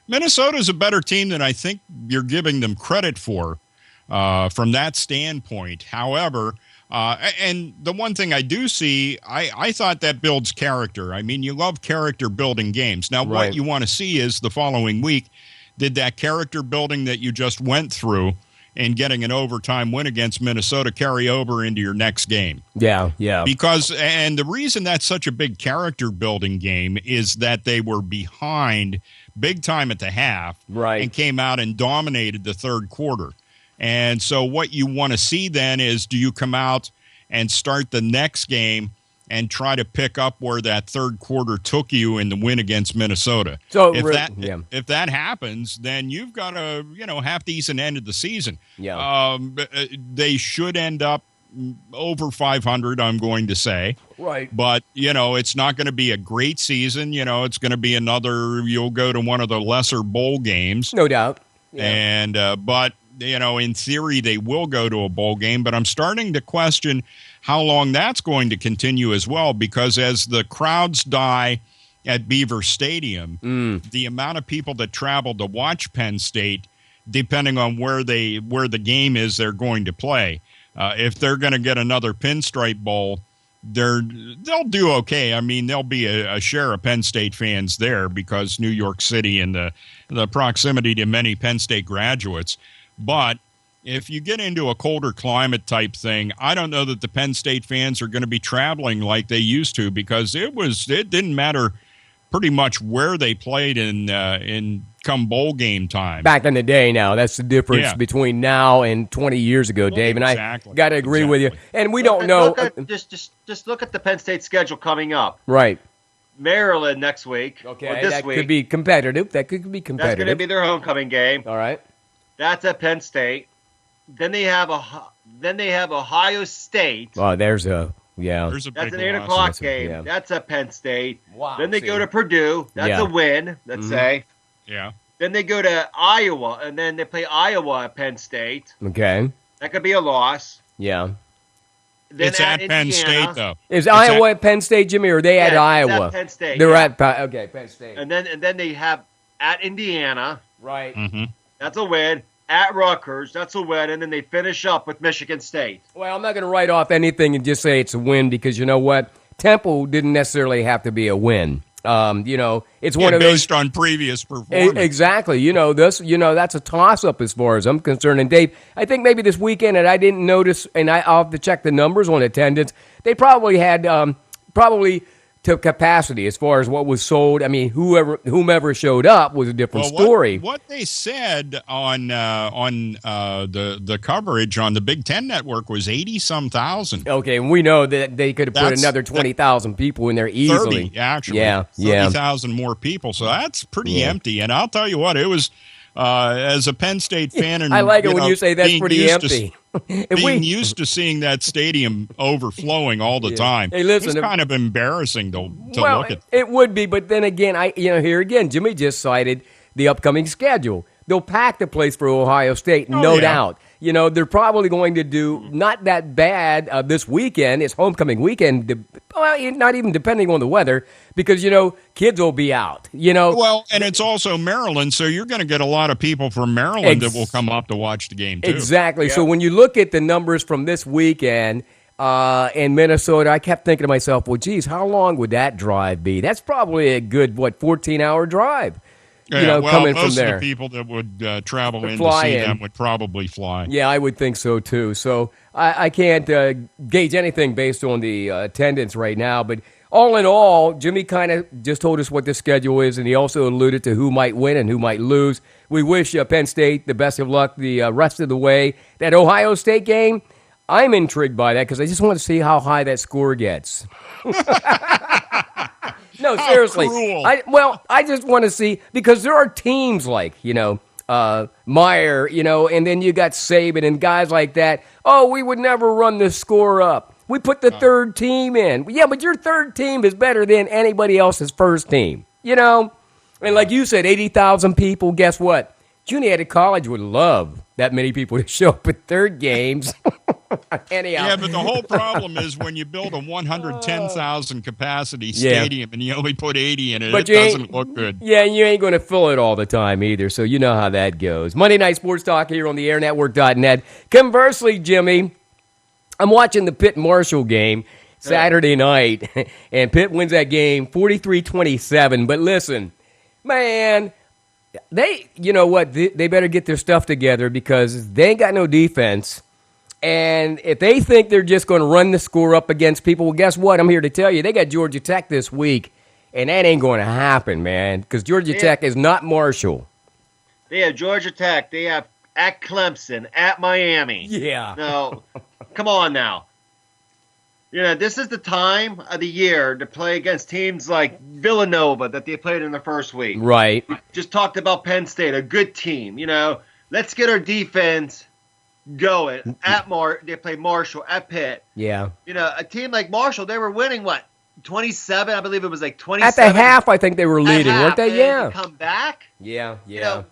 Minnesota's a better team than I think you're giving them credit for from that standpoint. However, and the one thing I do see, I thought that builds character. I mean, you love character-building games. Now, right. What you want to see is the following week, did that character building that you just went through and getting an overtime win against Minnesota carry over into your next game? Yeah. Because, and the reason that's such a big character-building game is that they were behind big time at the half, right, and came out and dominated the third quarter. And so what you want to see then is, do you come out and start the next game and try to pick up where that third quarter took you in the win against Minnesota? So if that happens, then you've got a half decent end of the season. Yeah. They should end up over 500, I'm going to say. Right. But, it's not going to be a great season. It's going to be you'll go to one of the lesser bowl games. No doubt. Yeah. And, but, in theory, they will go to a bowl game. But I'm starting to question how long that's going to continue as well, because as the crowds die at Beaver Stadium, the amount of people that travel to watch Penn State, depending on where the game is they're going to play, if they're going to get another Pinstripe Bowl, they'll do okay. I mean, there'll be a share of Penn State fans there because New York City and the proximity to many Penn State graduates. But if you get into a colder climate type thing, I don't know that the Penn State fans are going to be traveling like they used to, because it didn't matter pretty much where they played in come bowl game time. Back in the day now. That's the difference between now and 20 years ago, Dave. And I got to agree with you. And we don't know. Just look at the Penn State schedule coming up. Right. Maryland next week. Okay, that could be competitive. That's going to be their homecoming game. All right. That's at Penn State. Then they have Ohio State. Oh, that's an 8:00 game. Yeah. That's at Penn State. Wow. Then they go to Purdue. That's a win, let's say. Yeah. Then they go to Iowa, and then they play Iowa at Penn State. Okay. That could be a loss. Yeah. Then it's at Penn State, though. Is Iowa at Penn State, Jimmy, or are they at Iowa? At Penn State. They're at Penn State. And then they have at Indiana. Right. Mm-hmm. That's a win. At Rutgers, that's a win, and then they finish up with Michigan State. Well, I'm not going to write off anything and just say it's a win, because you know what? Temple didn't necessarily have to be a win. It's one of those based on previous performance. Exactly. That's a toss-up as far as I'm concerned. And Dave, I think maybe this weekend, and I didn't notice, and I'll have to check the numbers on attendance. They probably had to capacity as far as what was sold. I mean, whomever showed up was a different story. What they said on the coverage on the Big Ten Network was 80-some thousand. Okay, and we know that they could have put another 20,000 people in there easily. 30, actually. Yeah. 30,000 more people, so that's pretty empty. And I'll tell you what, it was, as a Penn State fan, and I like it when you say that's pretty empty. Being used to seeing that stadium overflowing all the time, hey, listen, it's kind of embarrassing to look at. It would be, but then again, here again, Jimmy just cited the upcoming schedule. They'll pack the place for Ohio State, no doubt. They're probably going to do not that bad this weekend. It's homecoming weekend. Not even depending on the weather, because, kids will be out, Well, and it's also Maryland, so you're going to get a lot of people from Maryland that will come up to watch the game, too. Exactly. Yeah. So when you look at the numbers from this weekend in Minnesota, I kept thinking to myself, well, geez, how long would that drive be? That's probably a good, 14-hour drive. Coming from there. Most of the people that would travel in to see them would probably fly. Yeah, I would think so, too. So I can't gauge anything based on the attendance right now. But all in all, Jimmy kind of just told us what the schedule is, and he also alluded to who might win and who might lose. We wish Penn State the best of luck the rest of the way. That Ohio State game, I'm intrigued by that because I just want to see how high that score gets. No, seriously. I just want to see, because there are teams like, Meyer, and then you got Saban and guys like that. Oh, we would never run the score up. We put the third team in. Yeah, but your third team is better than anybody else's first team, And like you said, 80,000 people, guess what? Juniata College would love that many people to show up at their games. Anyhow. Yeah, but the whole problem is when you build a 110,000 capacity stadium and you only put 80 in it, it doesn't look good. Yeah, and you ain't going to fill it all the time either, so you know how that goes. Monday Night Sports Talk here on the airnetwork.net. Conversely, Jimmy, I'm watching the Pitt-Marshall game Saturday night, and Pitt wins that game 43-27. But listen, man, you know what? They better get their stuff together because they ain't got no defense. And if they think they're just going to run the score up against people, well, guess what? I'm here to tell you, they got Georgia Tech this week, and that ain't going to happen, man, because Georgia Tech is not Marshall. They have Georgia Tech. They have at Clemson, at Miami. Yeah. No, come on now. This is the time of the year to play against teams like Villanova that they played in the first week. Right. We just talked about Penn State, a good team. Let's get our defense going. They play Marshall at Pitt. Yeah. A team like Marshall, they were winning 27? I believe it was like 27. At the half, I think they were leading, weren't they? Yeah. Come back. Yeah.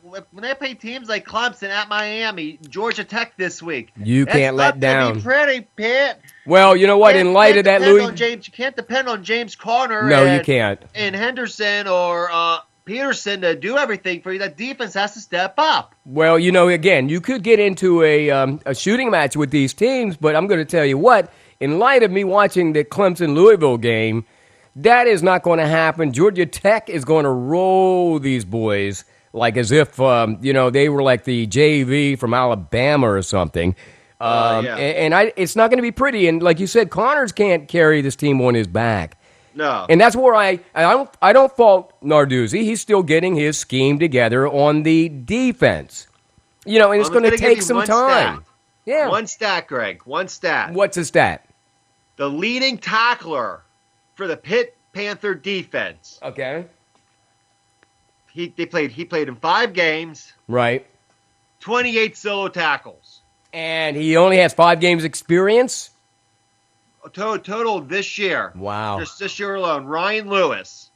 When they play teams like Clemson at Miami, Georgia Tech this week, you can't let down. Be pretty, Pitt. Well, you know what? In light of that, Louis, you can't depend on James Conner. No, you can't. And Henderson or Peterson to do everything for you. That defense has to step up. Well, again, you could get into a shooting match with these teams, but I'm going to tell you what, in light of me watching the Clemson-Louisville game, that is not going to happen. Georgia Tech is going to roll these boys like as if, they were like the JV from Alabama or something. It's not going to be pretty. And like you said, Connors can't carry this team on his back. No. And that's where I don't fault Narduzzi. He's still getting his scheme together on the defense. And it's going to take some time. Stat. Yeah. One stat, Greg. One stat. What's the stat? The leading tackler for the Pitt Panther defense. Okay. He played in 5 games. Right. 28 solo tackles. And he only has 5 games experience? Total this year. Wow. Just this year alone. Ryan Lewis.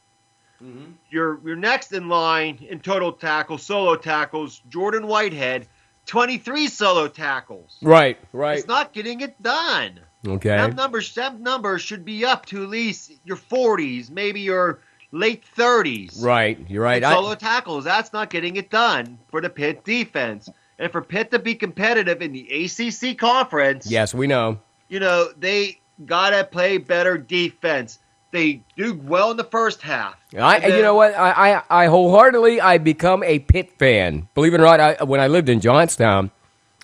Mm-hmm. Your next in line in total tackles, solo tackles, Jordan Whitehead, 23 solo tackles. Right. It's not getting it done. Okay. Them numbers should be up to at least your 40s, maybe your late 30s. Right. You're right. Solo tackles, that's not getting it done for the Pitt defense. And for Pitt to be competitive in the ACC conference. Yes, we know. They got to play better defense. They do well in the first half. You know what? I wholeheartedly, I become a Pitt fan. Believe it or not, when I lived in Johnstown,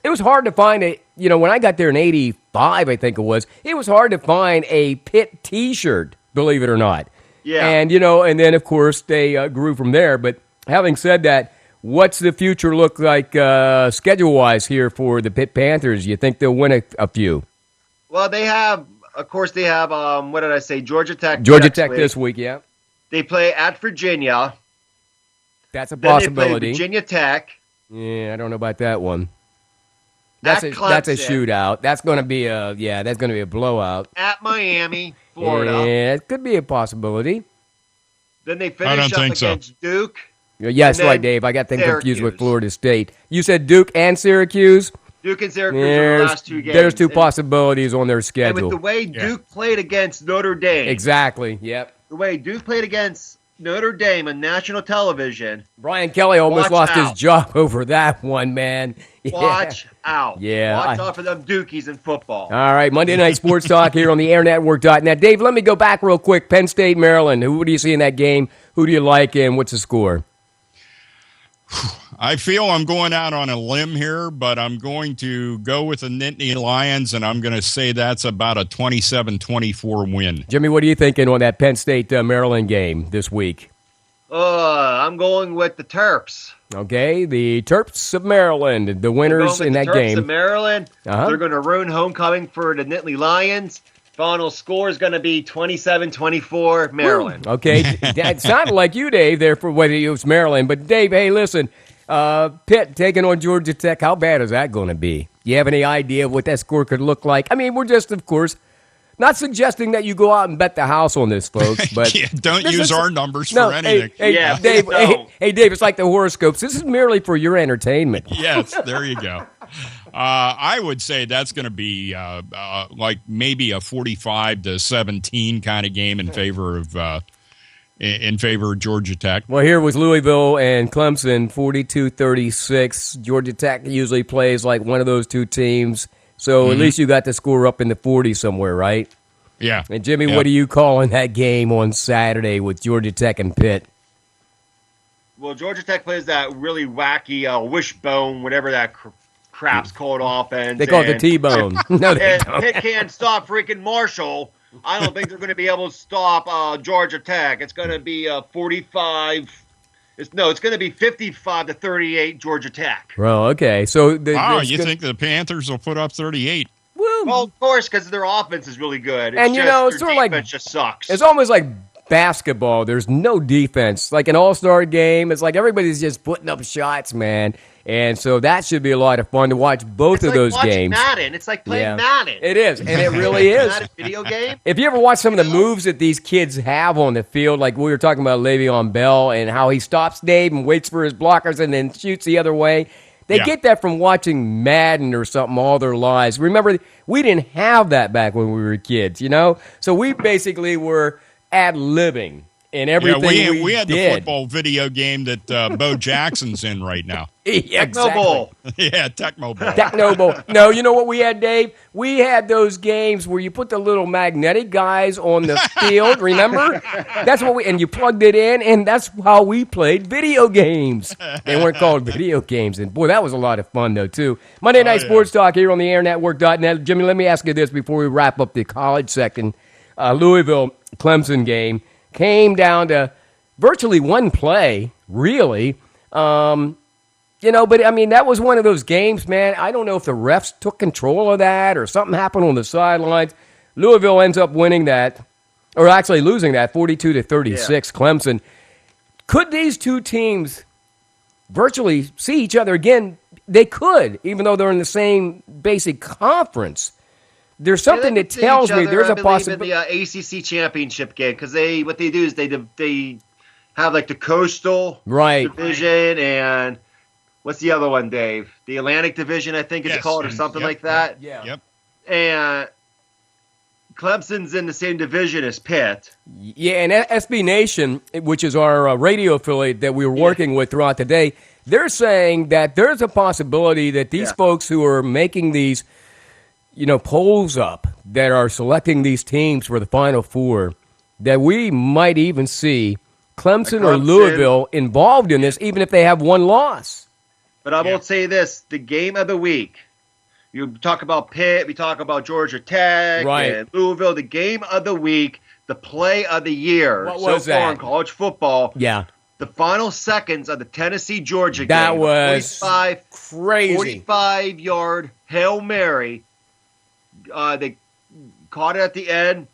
it was hard to find when I got there in 85, I think it was hard to find a Pitt T-shirt, believe it or not. Yeah. And, and then, of course, they grew from there. But having said that, what's the future look like schedule-wise here for the Pitt Panthers? You think they'll win a few? Well, they have, what did I say, Georgia Tech. Georgia Tech this week, yeah. They play at Virginia. That's a possibility. They play Virginia Tech. Yeah, I don't know about that one. That's a shootout. That's going to be a blowout. At Miami, Florida. Yeah, it could be a possibility. Then they finish up against Duke. Yeah, that's right, Dave. I got things confused with Florida State. You said Duke and Syracuse? Duke and Syracuse are the last 2 games. There's 2 possibilities on their schedule. And with the way Duke played against Notre Dame. Exactly, yep. The way Duke played against Notre Dame on national television. Brian Kelly almost lost his job over that one, man. Yeah. Watch out. Yeah. Watch out for them Dukies in football. All right, Monday Night Sports Talk here on the airnetwork.net. Dave, let me go back real quick. Penn State, Maryland. Who do you see in that game? Who do you like, and what's the score? I feel I'm going out on a limb here, but I'm going to go with the Nittany Lions, and I'm going to say that's about a 27-24 win. Jimmy, what are you thinking on that Penn State-Maryland game this week? I'm going with the Terps. Okay, the Terps of Maryland, the winners in that game. Terps of Maryland. They're going to ruin homecoming for the Nittany Lions. Final score is going to be 27-24 Maryland. Ooh, okay, it sounded like you, Dave, there for whether it was Maryland. But, Dave, hey, listen, Pitt taking on Georgia Tech, how bad is that going to be? Do you have any idea of what that score could look like? I mean, we're just, of course, not suggesting that you go out and bet the house on this, folks. But yeah, don't use our numbers for anything. Hey, Dave, Dave, it's like the horoscopes. This is merely for your entertainment. Yes, there you go. I would say that's going to be like maybe a 45-17 kind of game in favor of Georgia Tech. Well, here was Louisville and Clemson, 42-36. Georgia Tech usually plays like one of those two teams, so at least you got the score up in the 40s somewhere, right? Yeah. And Jimmy, what do you call in that game on Saturday with Georgia Tech and Pitt? Well, Georgia Tech plays that really wacky wishbone, whatever that crap's called offense. They call it the T-bone. No, they don't. Pitt can't stop freaking Marshall. I don't think they're going to be able to stop Georgia Tech. It's going to be 45. It's going to be 55-38 Georgia Tech. Well, okay. So you think the Panthers will put up 38? Well, of course, because their offense is really good. And it's sort of like just sucks. It's almost like basketball. There's no defense. Like an all-star game, it's like everybody's just putting up shots, man. And so that should be a lot of fun to watch both of those games. Madden. It's like playing Madden. It is, and it really is. Not a video game. If you ever watch some of the moves that these kids have on the field, like we were talking about Le'Veon Bell and how he stops Dave and waits for his blockers and then shoots the other way, they get that from watching Madden or something all their lives. Remember, we didn't have that back when we were kids, So we basically were ad-libbing in everything we had the football video game that Bo Jackson's in right now. Yeah, Tecmo Bowl. Yeah, Tecmo Bowl. Tecmo Bowl. No, you know what we had, Dave? We had those games where you put the little magnetic guys on the field, remember? That's what and you plugged it in, and that's how we played video games. They weren't called video games. And, boy, that was a lot of fun, though, too. Monday Night Sports Talk here on the airnetwork.net. Jimmy, let me ask you this before we wrap up the college section. Louisville-Clemson game came down to virtually one play, really. But, I mean, that was one of those games, man. I don't know if the refs took control of that or something happened on the sidelines. Louisville ends up winning that, or actually losing that, 42-36, Clemson. Could these two teams virtually see each other again? They could, even though they're in the same basic conference. There's something that tells me there's a possibility. In the ACC championship game, because what they do is they have like the Coastal Division and what's the other one, Dave? The Atlantic Division, I think it's called, or something like that. Yeah. Yep. And Clemson's in the same division as Pitt. Yeah, and SB Nation, which is our radio affiliate that we were working with throughout the day, they're saying that there's a possibility that these folks who are making these polls up that are selecting these teams for the Final Four, that we might even see Clemson or Louisville involved in this, even if they have one loss. But I will say this, the game of the week, you talk about Pitt, we talk about Georgia Tech, and Louisville, the game of the week, the play of the year so far in college football. Yeah. The final seconds of the Tennessee-Georgia game. That was crazy. 45-yard Hail Mary. They caught it at the end.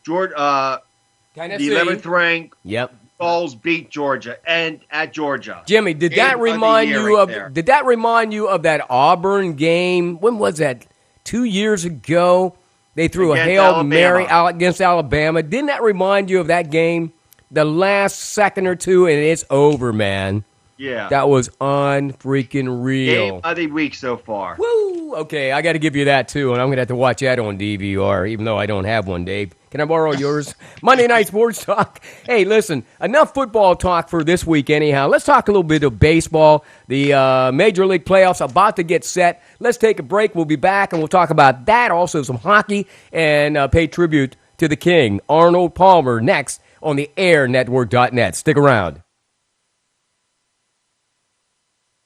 Tennessee, the 11th ranked. Yep. Vols beat Georgia and at Georgia. Jimmy, did that remind you of? Did that remind you of that Auburn game? When was that? 2 years ago, they threw a Hail Mary out against Alabama. Didn't that remind you of that game? The last second or two, and it's over, man. Yeah. That was unfreaking real. Game of the week so far. Woo! Okay, I got to give you that, too, and I'm going to have to watch that on DVR, even though I don't have one, Dave. Can I borrow yours? Monday Night Sports Talk. Hey, listen, enough football talk for this week anyhow. Let's talk a little bit of baseball. The Major League playoffs about to get set. Let's take a break. We'll be back, and we'll talk about that, also some hockey, and pay tribute to the King, Arnold Palmer, next on the airnetwork.net. Stick around.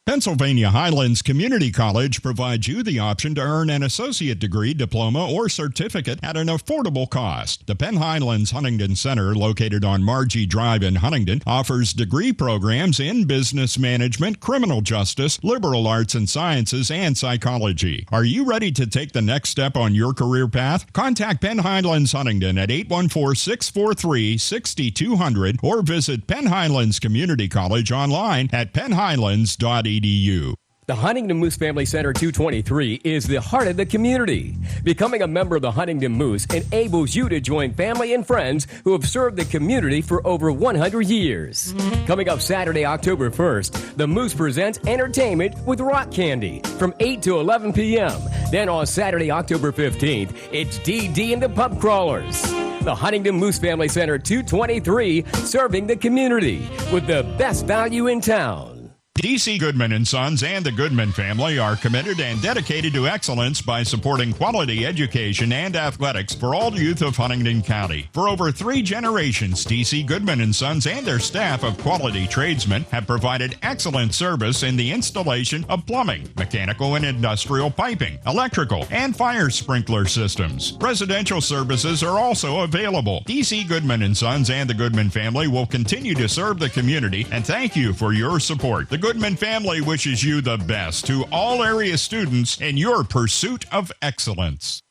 Pennsylvania Highlands Community College provides you the option to earn an associate degree, diploma, or certificate at an affordable cost. The Penn Highlands Huntington Center, located on Margie Drive in Huntington, offers degree programs in business management, criminal justice, liberal arts and sciences, and psychology. Are you ready to take the next step on your career path? Contact Penn Highlands Huntington at 814-643-6200 or visit Penn Highlands Community College online at pennhighlands.edu. The Huntington Moose Family Center 223 is the heart of the community. Becoming a member of the Huntington Moose enables you to join family and friends who have served the community for over 100 years. Coming up Saturday, October 1st, the Moose presents entertainment with rock candy from 8 to 11 p.m. Then on Saturday, October 15th, it's DD and the Pub Crawlers. The Huntington Moose Family Center 223, serving the community with the best value in town. D.C. Goodman & Sons and the Goodman family are committed and dedicated to excellence by supporting quality education and athletics for all youth of Huntington County. For over 3 generations, D.C. Goodman & Sons and their staff of quality tradesmen have provided excellent service in the installation of plumbing, mechanical and industrial piping, electrical, and fire sprinkler systems. Residential services are also available. D.C. Goodman & Sons and the Goodman family will continue to serve the community, and thank you for your support. The Goodman family wishes you the best to all area students in your pursuit of excellence.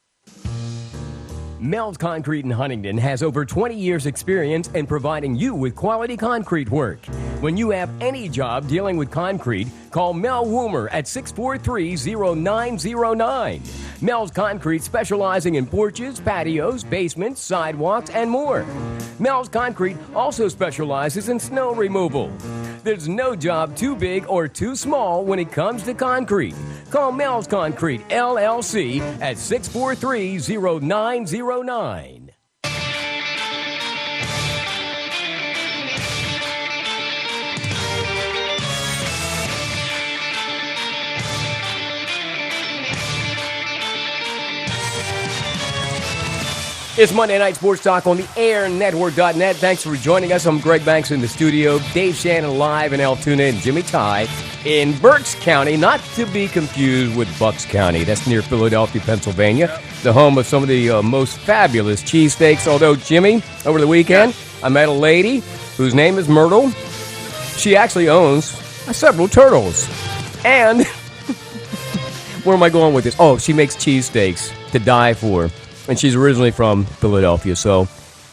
Mel's Concrete in Huntington has over 20 years experience in providing you with quality concrete work. When you have any job dealing with concrete, call Mel Woomer at 643-0909. Mel's Concrete specializing in porches, patios, basements, sidewalks, and more. Mel's Concrete also specializes in snow removal. There's no job too big or too small when it comes to concrete. Call Mel's Concrete, LLC at 643-0909. It's Monday Night Sports Talk on the AirNetwork.net. Thanks for joining us. I'm Greg Banks in the studio. Dave Shannon live in Altoona and Jimmy Ty in Berks County, not to be confused with Bucks County. That's near Philadelphia, Pennsylvania, the home of some of the most fabulous cheesesteaks. Although, Jimmy, over the weekend, I met a lady whose name is Myrtle. She actually owns several turtles. And where am I going with this? Oh, she makes cheesesteaks to die for. And she's originally from Philadelphia, so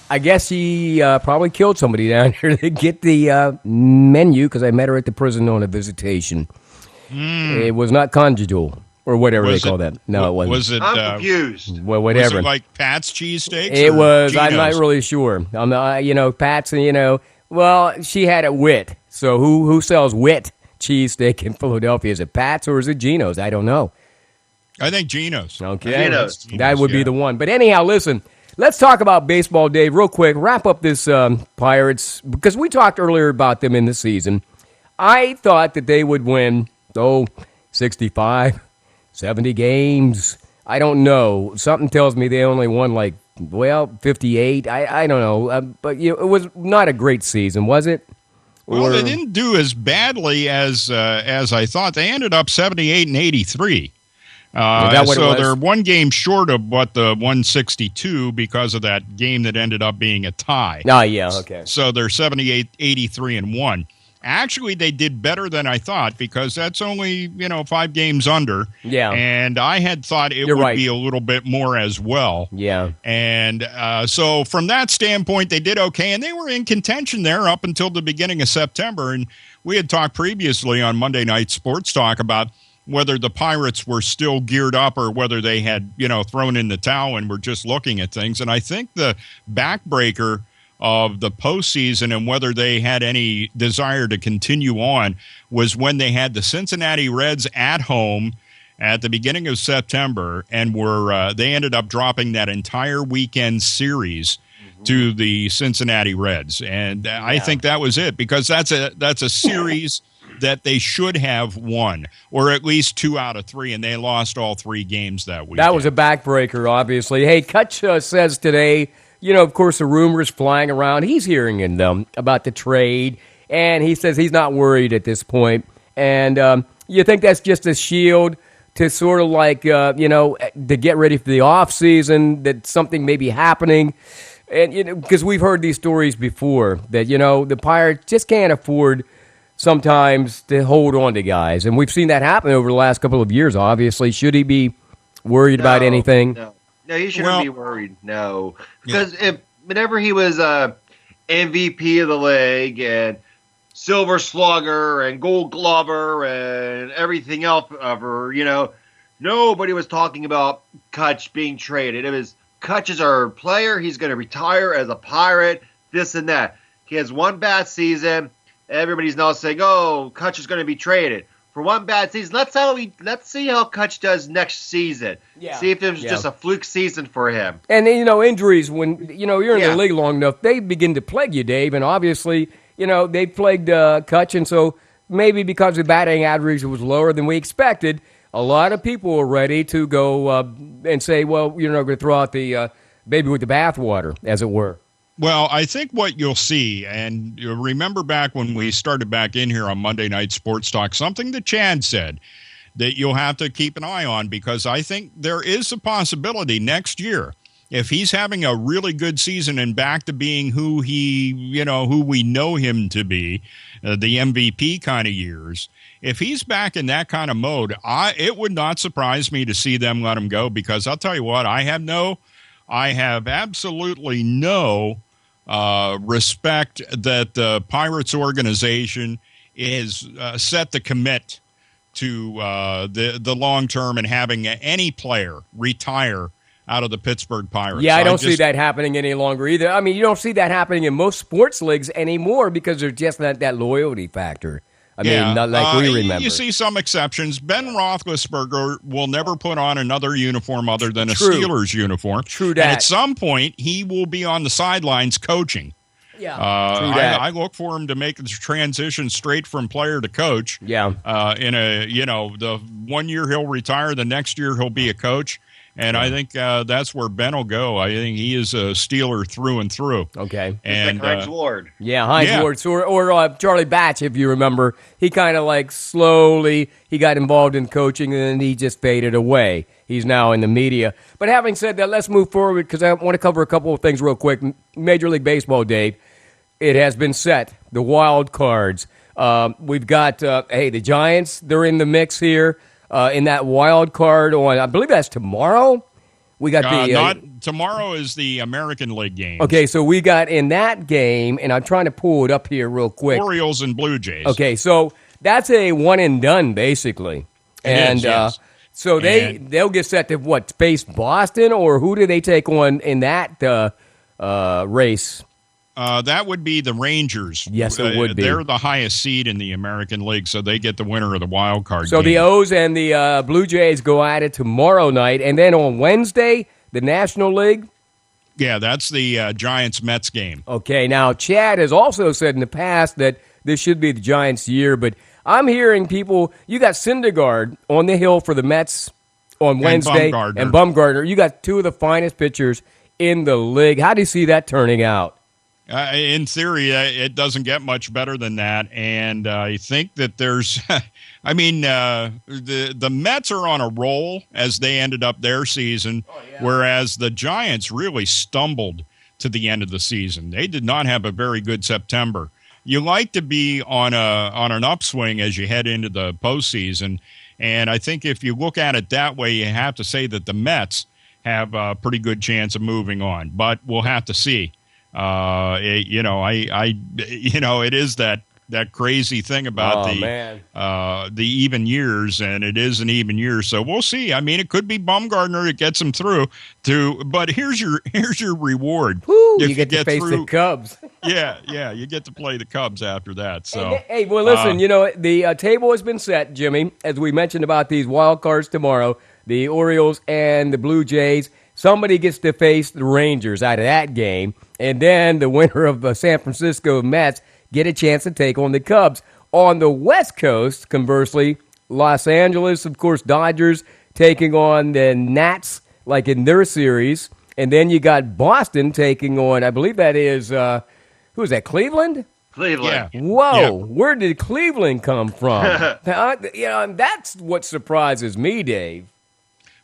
I guess she probably killed somebody down here to get the menu, because I met her at the prison on a visitation. It was not conjugal, or whatever they call that. No, it wasn't. Was it? I'm confused. Well, whatever. Was it like Pat's cheesesteaks? It was. Geno's? I'm not really sure. Pat's, well, she had it wit. So who sells wit cheesesteak in Philadelphia? Is it Pat's or is it Geno's? I don't know. I think Geno's. Okay. Geno's. That would be the one. But anyhow, listen, let's talk about baseball, Dave, real quick. Wrap up this Pirates, because we talked earlier about them in the season. I thought that they would win, 65, 70 games. I don't know. Something tells me they only won 58. I don't know. But it was not a great season, was it? Well, they didn't do as badly as I thought. They ended up 78 and 83. So they're one game short of what the 162 because of that game that ended up being a tie. Oh, yeah, okay. So they're 78, 83, and 1. Actually, they did better than I thought because that's only, 5 games under. Yeah. And I had thought it would be a little bit more as well. Yeah. And so from that standpoint, they did okay. And they were in contention there up until the beginning of September. And we had talked previously on Monday Night Sports Talk about whether the Pirates were still geared up or whether they had, thrown in the towel and were just looking at things. And I think the backbreaker of the postseason and whether they had any desire to continue on was when they had the Cincinnati Reds at home at the beginning of September and they ended up dropping that entire weekend series to the Cincinnati Reds. And I think that was it, because that's a series that they should have won, or at least 2 out of 3, and they lost all 3 games that week. That was a backbreaker, obviously. Hey, Kutch says today, of course, the rumors flying around, he's hearing in them about the trade, and he says he's not worried at this point. And You think that's just a shield to sort of like, to get ready for the offseason, that something may be happening? And, because we've heard these stories before that, the Pirates just can't afford sometimes to hold on to guys. And we've seen that happen over the last couple of years, obviously. Should he be worried about anything? No, he shouldn't be worried, no. Because whenever he was MVP of the league and Silver Slugger and Gold Glover and everything else ever, nobody was talking about Kutch being traded. It was, Kutch is our player. He's going to retire as a Pirate, this and that. He has one bad season. Everybody's now saying, "Oh, Kutch is going to be traded for one bad season." Let's see how Kutch does next season. Yeah. See if it was just a fluke season for him. And injuries, when you're in the league long enough, they begin to plague you, Dave. And obviously, they plagued Kutch, and so maybe because the batting average was lower than we expected, a lot of people were ready to go and say, "Well, you're not going to throw out the baby with the bathwater," as it were. Well, I think what you'll see, and you remember back when we started back in here on Monday Night Sports Talk, something that Chad said that you'll have to keep an eye on, because I think there is a possibility next year, if he's having a really good season and back to being who we know him to be, the MVP kind of years, if he's back in that kind of mode, it would not surprise me to see them let him go, because I'll tell you what, I have absolutely no respect that the Pirates organization is set to commit to the long term and having any player retire out of the Pittsburgh Pirates. Yeah, I don't see that happening any longer either. I mean, you don't see that happening in most sports leagues anymore because there's just not that loyalty factor. I mean, not like we remember. You see some exceptions. Ben Roethlisberger will never put on another uniform other than a Steelers uniform. True that. And at some point, he will be on the sidelines coaching. Yeah, true that. I look for him to make the transition straight from player to coach. Yeah. The 1 year he'll retire, the next year he'll be a coach. And I think that's where Ben will go. I think he is a Steeler through and through. Okay. And like Hines Ward. Yeah, Hines Ward. Or Charlie Batch, if you remember. He kind of like slowly, he got involved in coaching, and then he just faded away. He's now in the media. But having said that, let's move forward, because I want to cover a couple of things real quick. Major League Baseball, Dave, it has been set. The wild cards. We've got, the Giants, they're in the mix here. In that wild card on, I believe that's tomorrow. We got tomorrow is the American League game. Okay, so we got in that game, and I'm trying to pull it up here real quick. Orioles and Blue Jays. Okay, so that's a one and done basically, yes. So they'll get set to face Boston, or who do they take on in that race? That would be the Rangers. Yes, it would be. They're the highest seed in the American League, so they get the winner of the wild card So game. The O's and the Blue Jays go at it tomorrow night, and then on Wednesday, the National League. Yeah, that's the Giants-Mets game. Okay, now Chad has also said in the past that this should be the Giants' year, but I'm hearing people, you got Syndergaard on the hill for the Mets on Wednesday, and Bumgarner. You got two of the finest pitchers in the league. How do you see that turning out? In theory, it doesn't get much better than that, and I think that there's the Mets are on a roll as they ended up their season, whereas the Giants really stumbled to the end of the season. They did not have a very good September. You like to be on an upswing as you head into the postseason, and I think if you look at it that way, you have to say that the Mets have a pretty good chance of moving on, but we'll have to see. It is that crazy thing about the even years, and it is an even year, so we'll see. I mean, it could be Bumgarner that gets them through. But here's your reward. Woo, you get to face the Cubs. yeah, you get to play the Cubs after that. So hey, well, listen, the table has been set, Jimmy, as we mentioned about these wild cards tomorrow. The Orioles and the Blue Jays. Somebody gets to face the Rangers out of that game, and then the winner of the San Francisco Mets get a chance to take on the Cubs. On the West Coast, conversely, Los Angeles, of course, Dodgers taking on the Nats, like in their series, and then you got Boston taking on, I believe that is, who is that, Cleveland? Cleveland. Yeah. Whoa, where did Cleveland come from? That's what surprises me, Dave.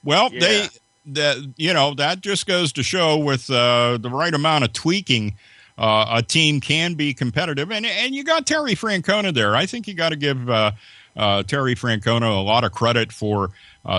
Well, that just goes to show with the right amount of tweaking, a team can be competitive. And you got Terry Francona there. I think you got to give Terry Francona a lot of credit for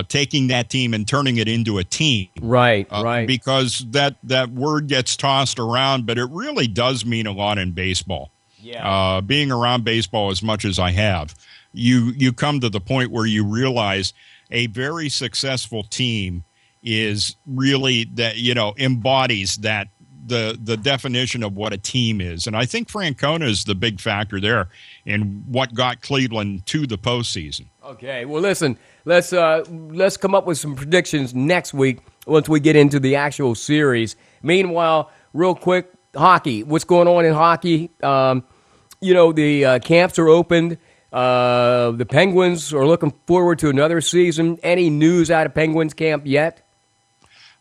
taking that team and turning it into a team. Right. Because that word gets tossed around, but it really does mean a lot in baseball. Yeah. Being around baseball as much as I have, you come to the point where you realize a very successful team is really that, embodies that the definition of what a team is. And I think Francona is the big factor there in what got Cleveland to the postseason. Okay. Well, listen, let's come up with some predictions next week once we get into the actual series. Meanwhile, real quick, hockey. What's going on in hockey? The camps are opened. The Penguins are looking forward to another season. Any news out of Penguins camp yet?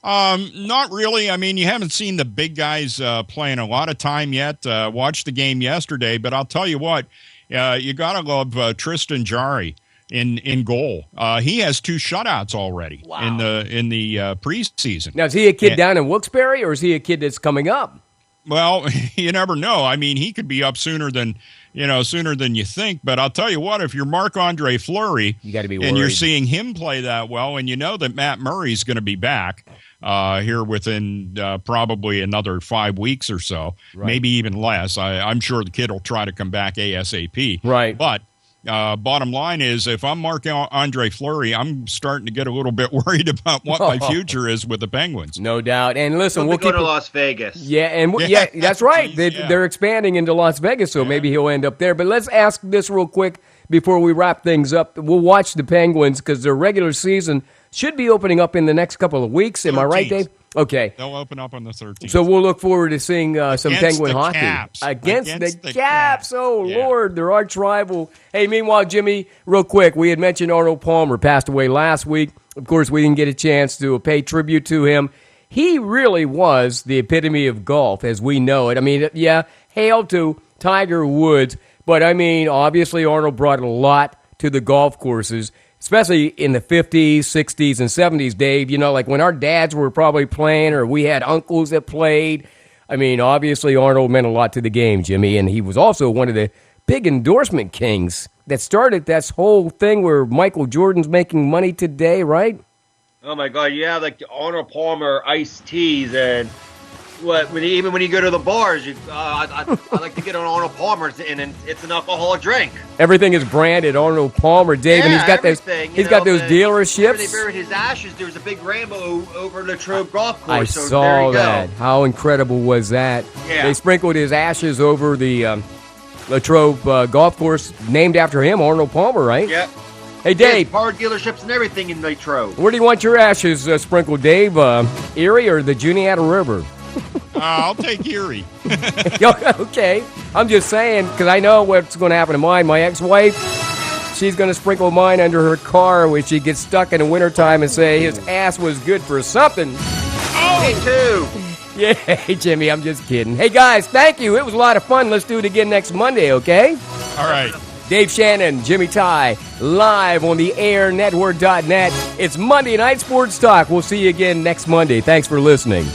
Not really. I mean, you haven't seen the big guys playing a lot of time yet. Watched the game yesterday, but I'll tell you what, you gotta love Tristan Jarry in goal. He has 2 shutouts already in the preseason. Now, is he a kid down in Wilkes-Barre, or is he a kid that's coming up? Well, you never know. I mean, he could be up sooner than you think. But I'll tell you what, if you're Marc-Andre Fleury, you got to be worried. And you're seeing him play that well, and you know that Matt Murray's going to be back here within probably another 5 weeks or so, maybe even less. I'm sure the kid will try to come back ASAP. Right. But bottom line is, if I'm Marc-Andre Fleury, I'm starting to get a little bit worried about what my future is with the Penguins. No doubt. And listen, we'll go to Las Vegas. Yeah, and that's right. They're expanding into Las Vegas, so maybe he'll end up there. But let's ask this real quick before we wrap things up. We'll watch the Penguins because their regular season should be opening up in the next couple of weeks. Am I right, Dave? Okay. They'll open up on the 13th. So we'll look forward to seeing some Penguin hockey. Caps. Against the Caps. Oh, yeah. Lord, they're arch rival. Hey, meanwhile, Jimmy, real quick, we had mentioned Arnold Palmer passed away last week. Of course, we didn't get a chance to pay tribute to him. He really was the epitome of golf as we know it. I mean, hail to Tiger Woods. But, I mean, obviously Arnold brought a lot to the golf courses, especially in the 50s, 60s, and 70s, Dave. Like when our dads were probably playing or we had uncles that played. I mean, obviously Arnold meant a lot to the game, Jimmy, and he was also one of the big endorsement kings that started this whole thing where Michael Jordan's making money today, right? Oh, my God, yeah, like the Arnold Palmer iced teas and when you go to the bars, I like to get an Arnold Palmer, and it's an alcoholic drink. Everything is branded Arnold Palmer, Dave, and he's got those dealerships. Where they buried his ashes, there was a big rainbow over Latrobe Golf Course. I saw that. How incredible was that? Yeah. They sprinkled his ashes over the Latrobe Golf Course, named after him, Arnold Palmer, right? Yep. Hey, Dave. Car dealerships and everything in Latrobe. Where do you want your ashes sprinkled, Dave? Erie or the Juniata River? I'll take Erie. Okay. I'm just saying, because I know what's going to happen to mine. My ex-wife, she's going to sprinkle mine under her car when she gets stuck in the wintertime and say his ass was good for something. Oh, me too. Yeah, hey, Jimmy, I'm just kidding. Hey, guys, thank you. It was a lot of fun. Let's do it again next Monday, okay? All right. Dave Shannon, Jimmy Ty, live on the AirNetwork.net. It's Monday Night Sports Talk. We'll see you again next Monday. Thanks for listening.